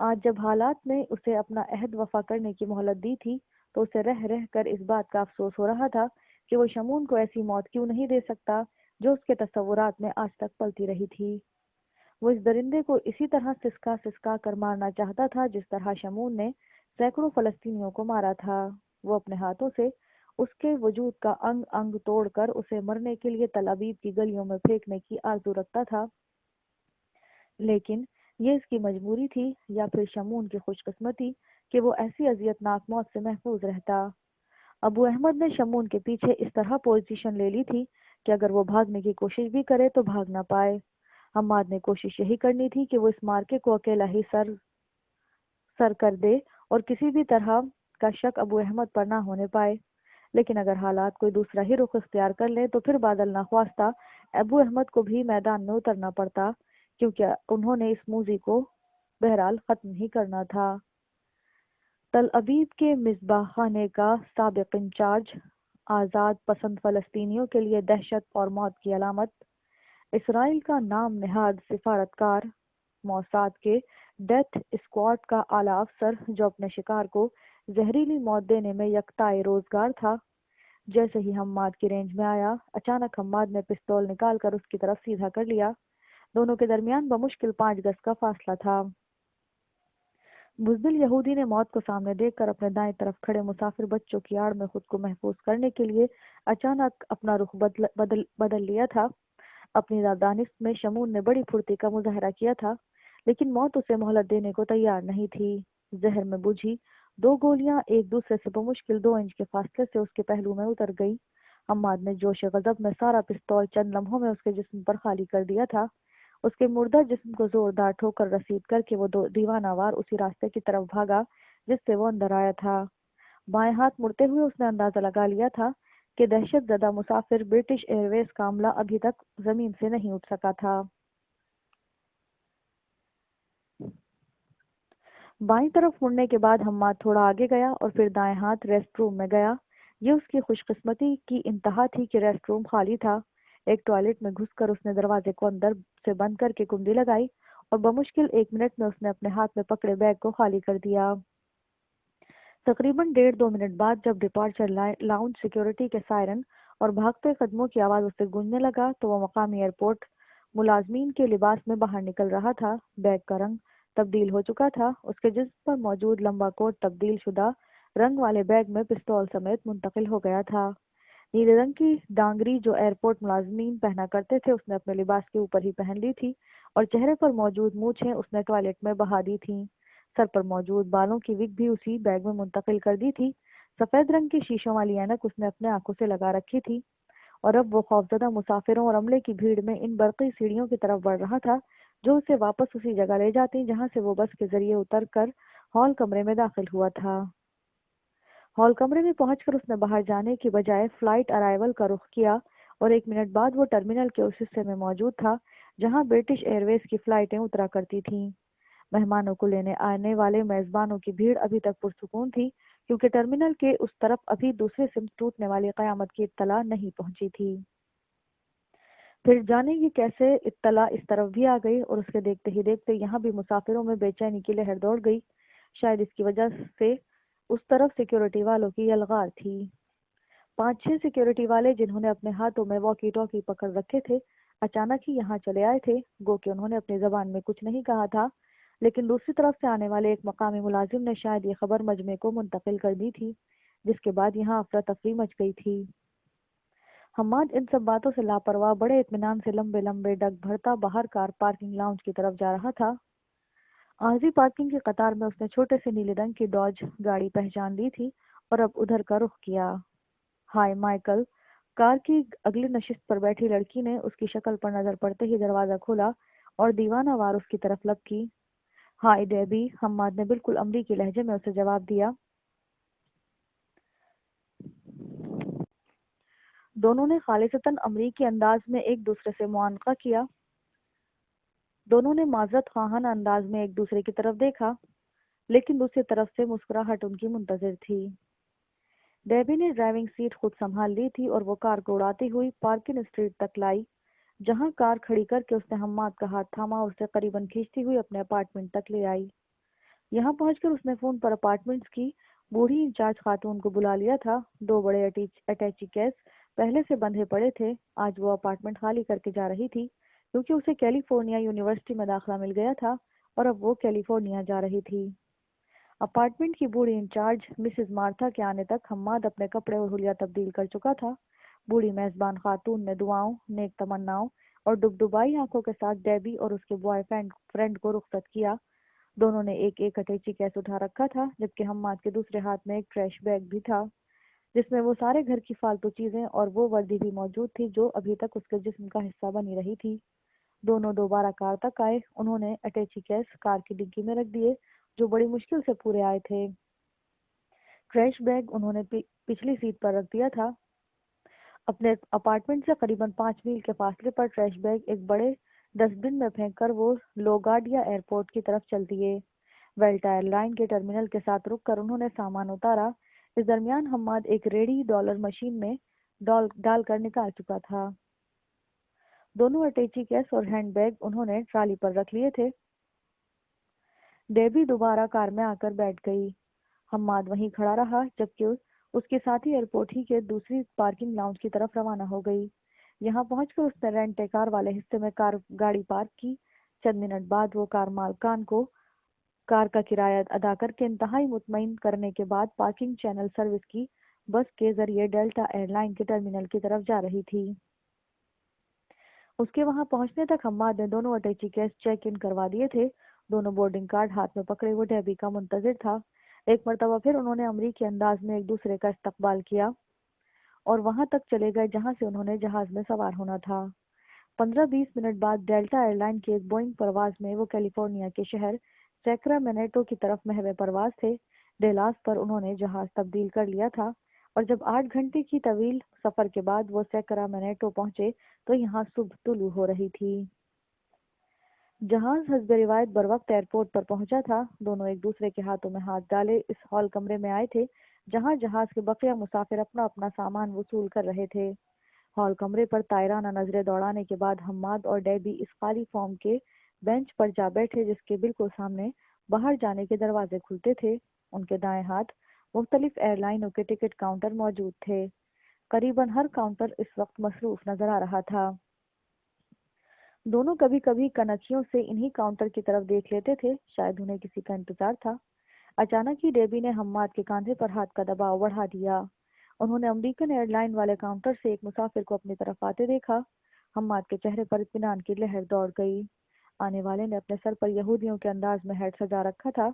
آج جب حالات نے اسے اپنا عہد وفا کرنے کی مہلت دی تھی، تو اسے رہ رہ کر اس بات کا افسوس ہو رہا تھا کہ وہ شمون کو ایسی موت کیوں نہیں دے سکتا جو اس کے تصورات میں آج تک پلتی رہی تھی۔ وہ اس درندے کو اسی طرح سسکا سسکا کر مارنا چاہتا تھا جس طرح شمون نے سینکڑوں فلسطینیوں کو مارا تھا۔ وہ اپنے ہاتھوں سے اس کے وجود کا انگ انگ توڑ کر اسے مرنے کے لیے تل ابیب کی گلیوں میں پھینکنے کی آرزو رکھتا تھا، لیکن یہ اس کی مجبوری تھی یا پھر شمون کی خوش قسمتی کہ وہ ایسی اذیتناک موت سے محفوظ رہتا۔ ابو احمد نے شمون کے پیچھے اس طرح پوزیشن لے لی تھی کہ اگر وہ بھاگنے کی کوشش بھی کرے تو بھاگ نہ پائے۔ حماد نے کوشش یہی کرنی تھی کہ وہ اس مارکے کو اکیلا ہی سر کر دے اور کسی بھی طرح کا شک ابو احمد پر نہ ہونے پائے، لیکن اگر حالات کوئی دوسرا ہی رخ اختیار کر لیں تو پھر بادل ناخواستہ ابو احمد کو بھی میدان میں اترنا پڑتا، کیونکہ انہوں نے اس موذی کو بہرحال ختم ہی کرنا تھا۔ تل ابیب کے مصباح خانے کا سابق انچارج، آزاد پسند فلسطینیوں کے لیے دہشت اور موت کی علامت، اسرائیل کا نام نہاد سفارتکار، موساد کے ڈیتھ اسکواڈ کا اعلیٰ افسر جو اپنے شکار کو زہریلی موت دینے میں یکتائے روزگار تھا، جیسے ہی حماد کی رینج میں آیا، اچانک حماد نے پستول نکال کر اس کی طرف سیدھا کر لیا۔ دونوں کے درمیان بمشکل 5 گز کا فاصلہ تھا۔ بزدل یہودی نے موت کو سامنے دیکھ کر اپنے دائیں طرف کھڑے مسافر بچوں کی آڑ میں خود کو محفوظ کرنے کے لیے اچانک اپنا رخ بدل لیا تھا۔ اپنی دانست میں شمون نے بڑی پھرتی کا مظاہرہ کیا تھا، لیکن موت اسے مہلت دینے کو تیار نہیں تھی۔ زہر میں بجھی 2 گولیاں ایک دوسرے سے بمشکل 2 انچ کے فاصلے سے اس کے پہلو میں اتر گئی۔ حماد نے جوش غضب میں سارا پستول چند لمحوں میں اس کے جسم پر خالی کر دیا تھا۔ اس کے مردہ جسم کو زوردار ٹھوکر رسید کر کے وہ دیوانہ وار اسی راستے کی طرف بھاگا جس سے وہ اندر آیا تھا۔ بائیں ہاتھ مڑتے ہوئے اس نے اندازہ لگا لیا تھا کہ دہشت زدہ مسافر برٹش ایئر ویز کا عملہ ابھی تک زمین سے نہیں اٹھ سکا تھا۔ بائیں طرف مڑنے کے بعد حماد تھوڑا آگے گیا اور پھر دائیں ہاتھ ریسٹ روم میں گیا۔ یہ اس کی خوش قسمتی کی انتہا تھی کہ ریسٹ روم خالی تھا۔ ایک ٹوائلٹ میں گھس کر اس نے دروازے کو اندر سے بند کر کے کنڈی لگائی اور بمشکل 1 منٹ میں اس نے اپنے ہاتھ میں پکڑے بیگ کو خالی کر دیا۔ تقریباً 1.5-2 منٹ بعد جب ڈپارچر لاؤنج سیکیورٹی کے سائرن اور بھاگتے قدموں کی آواز اسے گونجنے لگا تو وہ مقامی ایئرپورٹ ملازمین کے لباس میں باہر نکل رہا تھا۔ بیگ کا رنگ تبدیل ہو چکا تھا، اس کے جسم پر موجود لمبا کوٹ تبدیل شدہ رنگ والے بیگ میں پستول سمیت منتقل ہو گیا تھا۔ نیلے رنگ کی ڈانگری جو ایئرپورٹ ملازمین پہنا کرتے تھے اس نے اپنے لباس کے اوپر ہی پہن لی تھی، اور چہرے پر موجود مونچھیں اس نے ٹوائلٹ میں بہا دی تھیں۔ سر پر موجود بالوں کی وگ بھی اسی بیگ میں منتقل کر دی تھی۔ سفید رنگ کی شیشوں والی اینک اس نے اپنے آنکھوں سے لگا رکھی تھی، اور اب وہ خوفزدہ مسافروں اور عملے کی بھیڑ میں ان برقی سیڑھیوں کی طرف بڑھ رہا تھا جو اسے واپس اسی جگہ لے جاتی جہاں سے وہ بس کے ذریعے اتر کر ہال کمرے میں داخل ہوا تھا۔ ہال کمرے میں پہنچ کر اس نے باہر جانے کی بجائے فلائٹ ارائیول کا رخ کیا، اور 1 منٹ بعد وہ ٹرمینل کے اس حصے میں موجود تھا جہاں برٹش ایئر ویز کی فلائٹیں اترا کرتی تھیں۔ مہمانوں کو لینے آنے والے میزبانوں کی بھیڑ ابھی تک پرسکون تھی، کیونکہ ٹرمینل کے اس طرف ابھی دوسری سمت ٹوٹنے والی قیامت کی اطلاع نہیں پہنچی تھی۔ پھر جانے یہ کیسے اطلاع اس طرف بھی آ گئی، اور اس کے دیکھتے ہی دیکھتے یہاں بھی مسافروں میں بے چینی کی لہر دوڑ گئی۔ شاید اس کی وجہ سے اس طرف سیکیورٹی والوں کی یلغار تھی۔ 5-6 سیکیورٹی والے جنہوں نے اپنے ہاتھوں میں واکی ٹاکی پکڑ رکھے تھے اچانک ہی یہاں چلے آئے تھے، گو کہ انہوں نے اپنی زبان میں کچھ نہیں کہا تھا، لیکن دوسری طرف سے آنے والے ایک مقامی ملازم نے شاید یہ خبر مجمع کو منتقل کر دی تھی، جس کے بعد یہاں افراتفری مچ گئی تھی۔ حماد ان سب باتوں سے لاپرواہ بڑے اطمینان سے لمبے لمبے ڈگ بھرتا باہر کار پارکنگ لاؤنج کی طرف جا رہا تھا۔ عارضی پارکنگ کی قطار میں اس نے چھوٹے سے نیلے رنگ کی ڈاج گاڑی پہچان لی تھی اور اب ادھر کا رخ کیا۔ ہائے مائیکل! کار کی اگلی نشست پر بیٹھی لڑکی نے اس کی شکل پر نظر پڑتے ہی دروازہ کھولا اور دیوانہ وار اس کی طرف لب کی۔ ہائے ڈیبی! حماد نے بالکل امریکی لہجے میں اسے جواب دیا۔ دونوں نے خالصتاً امریکی انداز میں ایک دوسرے سے معانقہ کیا۔ دونوں نے معذرت خواہانہ انداز میں ایک دوسرے کی طرف دیکھا، لیکن دوسری طرف سے مسکراہٹ ان کی منتظر تھی۔ ڈیبی نے ڈرائیونگ سیٹ خود سنبھال لی تھی اور وہ کار کو اڑاتی ہوئی پارکنگ اسٹریٹ تک لائی، جہاں کار کھڑی کر کے اس نے حماد کا ہاتھ تھاما اور اسے قریباً کھینچتی ہوئی اپنے اپارٹمنٹ تک لے آئی۔ یہاں پہنچ کر اس نے فون پر اپارٹمنٹس کی بوڑھی انچارج خاتون کو بلا لیا تھا۔ دو بڑے اٹیچی کیس پہلے سے بندھے پڑے تھے۔ آج وہ اپارٹمنٹ خالی کر کے جا رہی تھی کیونکہ اسے کیلیفورنیا یونیورسٹی میں داخلہ مل گیا تھا اور اب وہ کیلیفورنیا جا رہی تھی۔ اپارٹمنٹ کی بوڑھی انچارج مسز مارتھا کے آنے تک حماد اپنے کپڑے اور حلیہ تبدیل کر چکا تھا۔ بوڑھی میزبان خاتون نے دعاؤں، نیک تمناؤں اور ڈبڈبائی آنکھوں کے ساتھ ڈیبی اور اس کے بوائے فرینڈ کو رخصت کیا۔ دونوں نے ایک ایک اٹیچی کیس اٹھا رکھا تھا، جبکہ حماد کے دوسرے ہاتھ میں ایک ٹریش بیگ بھی تھا جس میں وہ سارے گھر کی فالتو چیزیں اور وہ وردی بھی موجود تھی جو ابھی تک اس کے جسم کا حصہ بنی رہی تھی۔ دونوں دوبارہ کار تک آئے۔ انہوں نے اٹیچی کیس کار کی ڈگی میں رکھ دیے جو بڑی مشکل سے پورے آئے تھے۔ ٹریش بیگ انہوں نے پچھلی سیٹ پر رکھ دیا تھا۔ اپنے اپارٹمنٹ سے قریباً 5 میل کے فاصلے پر ٹریش بیگ ایک بڑے ڈسٹ بن میں پھینک کر وہ لوگارڈیا ایئرپورٹ کی طرف چل دیے۔ ویلٹا ایئر لائن کے ٹرمینل کے ساتھ رک کر انہوں نے سامان اتارا۔ اس درمیان حماد ایک ریڈی ڈالر مشین میں ڈال کر نکال چکا تھا۔ دونوں اٹیچی کیس اور ہینڈ بیگ انہوں نے ٹرالی پر رکھ لیے تھے۔ ڈیبی دوبارہ کار میں آ کر بیٹھ گئی۔ حماد وہیں کھڑا رہا جبکہ اس کے ساتھی ایئرپورٹ ہی کے دوسری پارکنگ لاؤنج کی طرف روانہ ہو گئی۔ یہاں پہنچ کر اس نے رینٹ کار والے حصے میں گاڑی پارک کی۔ چند منٹ بعد وہ کار مالکان کو کار کا کرایہ ادا کر کے انتہائی مطمئن کرنے کے بعد پارکنگ چینل سروس کی بس کے ذریعے ڈیلٹا ایئر لائن کے ٹرمینل کی طرف جا رہی تھی۔ اس کے وہاں پہنچنے تک حماد نے دونوں اٹیچی کیس چیک ان کروا دیے تھے۔ دونوں بورڈنگ کارڈ ہاتھ میں پکڑے وہ ڈیبی کا منتظر تھا۔ ایک مرتبہ پھر انہوں نے امریکی انداز میں ایک دوسرے کا استقبال کیا اور وہاں تک چلے گئے جہاں سے انہوں نے جہاز میں سوار ہونا تھا۔ 15-20 منٹ بعد ڈیلٹا ایئر لائن کی ایک بوئنگ پرواز میں وہ کیلیفورنیا کے شہر سیکرامینٹو کی طرف محو پرواز تھے۔ ڈیلاس پر انہوں نے جہاز تبدیل کر لیا تھا اور جب 8 گھنٹے کی طویل سفر کے بعد وہ سیکرامینٹو پہنچے تو یہاں صبح طلوع ہو رہی تھی۔ جہاز حسب روایت بر وقت ایئرپورٹ پر پہنچا تھا۔ دونوں ایک دوسرے کے ہاتھوں میں ہاتھ ڈالے اس ہال کمرے میں آئے تھے جہاں جہاز کے بقیہ مسافر اپنا اپنا سامان وصول کر رہے تھے۔ ہال کمرے پر طائرانہ نظریں دوڑانے کے بعد حماد اور ڈیبی اس خالی فارم کے بینچ پر جا بیٹھے جس کے بالکل سامنے باہر جانے کے دروازے کھلتے تھے۔ ان کے دائیں ہاتھ مختلف ایئر لائنوں کے ٹکٹ کاؤنٹر موجود تھے۔ قریباً ہر کاؤنٹر اس وقت مصروف نظر آ رہا تھا۔ دونوں کبھی کبھی کنکھیوں سے انہی کاؤنٹر کی طرف دیکھ لیتے تھے، شاید انہیں کسی کا انتظار تھا۔ اچانک ہی ڈیبی نے حماد کے کاندھے پر ہاتھ کا دباؤ بڑھا دیا۔ انہوں نے امریکن ایئر لائن والے کاؤنٹر سے ایک مسافر کو اپنی طرف آتے دیکھا۔ حماد کے چہرے پر اطمینان کی لہر دوڑ گئی۔ آنے والے نے اپنے سر پر یہودیوں کے انداز میں ہیٹ سجا رکھا تھا۔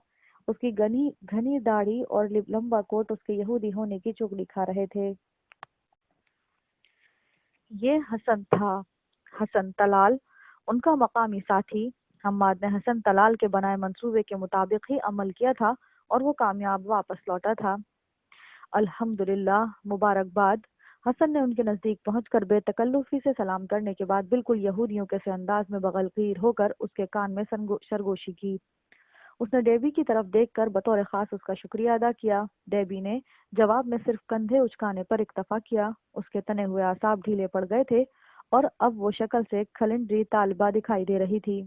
اس کی گھنی داڑھی اور لمبا کوٹ اس کے یہودی ہونے کی چغلی کھا رہے تھے۔ یہ حسن تھا، حسن طلال، ان کا مقامی ساتھی۔ حماد نے حسن طلال کے بنائے منصوبے کے مطابق ہی عمل کیا تھا اور وہ کامیاب واپس لوٹا تھا۔ الحمدللہ، مبارکباد۔ حسن نے ان کے نزدیک پہنچ کر بے تکلفی سے سلام کرنے کے بعد بالکل یہودیوں کے سے انداز میں بغلگیر ہو کر اس کے کان میں سرگوشی کی۔ اس نے ڈیبی کی طرف دیکھ کر بطور خاص اس کا شکریہ ادا کیا۔ ڈیبی نے جواب میں صرف کندھے اچکانے پر اکتفا کیا۔ اس کے تنے ہوئے اعصاب ڈھیلے پڑ گئے تھے اور اب وہ شکل سے کھلنڈری طالبہ دکھائی دے رہی تھی۔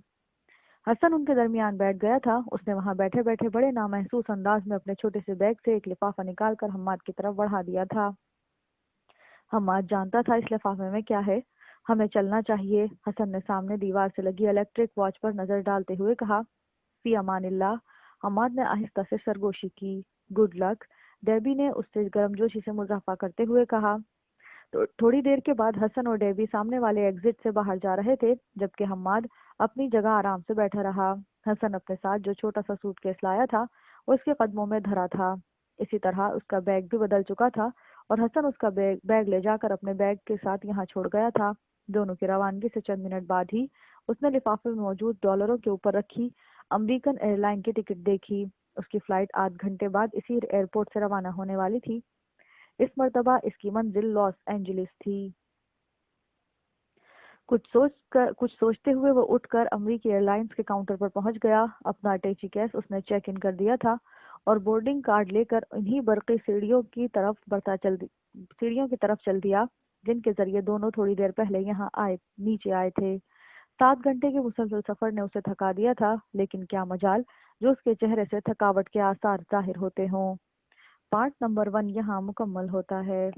حسن ان کے درمیان بیٹھ گیا تھا۔ اس نے وہاں بیٹھے بیٹھے بڑے نامحسوس انداز میں اپنے چھوٹے سے بیگ سے ایک لفافہ نکال کر حماد کی طرف بڑھا دیا تھا۔ حماد جانتا تھا اس لفافے میں کیا ہے۔ ہمیں چلنا چاہیے، حسن نے سامنے دیوار سے لگی الیکٹرک واچ پر نظر ڈالتے ہوئے کہا۔ فی امان اللہ، حماد نے آہستہ سے سرگوشی کی۔ گڈ لک، ڈیبی نے اس سے گرمجوشی سے مضافہ کرتے ہوئے کہا۔ تھوڑی دیر کے بعد حسن اور ڈیبی سامنے والے ایگزٹ سے باہر جا رہے تھے، جبکہ حماد اپنی جگہ آرام سے بیٹھا رہا۔ حسن اپنے ساتھ جو چھوٹا سا سوٹ کیس لایا تھا وہ اس کے قدموں میں دھرا تھا، اسی طرح اس کا بیگ بھی بدل چکا تھا اور حسن اس کا بیگ لے جا کر اپنے بیگ کے ساتھ یہاں چھوڑ گیا تھا۔ دونوں کی روانگی سے چند منٹ بعد ہی اس نے لفافے میں موجود ڈالروں کے اوپر رکھی امریکن ایئر لائن کی ٹکٹ دیکھی۔ اس کی فلائٹ آدھ گھنٹے بعد اسی ایئرپورٹ سے روانہ ہونے والی تھی۔ اس مرتبہ اس کی منزل لاس اینجلس تھی۔ کچھ سوچتے ہوئے وہ اٹھ کر امریکی ایئر لائنز کے کاؤنٹر پر پہنچ گیا۔ اپنا اٹیچی کیس اس نے چیک ان کر دیا تھا اور بورڈنگ کارڈ لے کر انہی برقی سیڑھیوں کی طرف چل دیا جن کے ذریعے دونوں تھوڑی دیر پہلے یہاں نیچے آئے تھے۔ 7 گھنٹے کے مسلسل سفر نے اسے تھکا دیا تھا، لیکن کیا مجال جو اس کے چہرے سے تھکاوٹ کے آثار ظاہر ہوتے ہوں۔ پارٹ نمبر 1 یہاں مکمل ہوتا ہے۔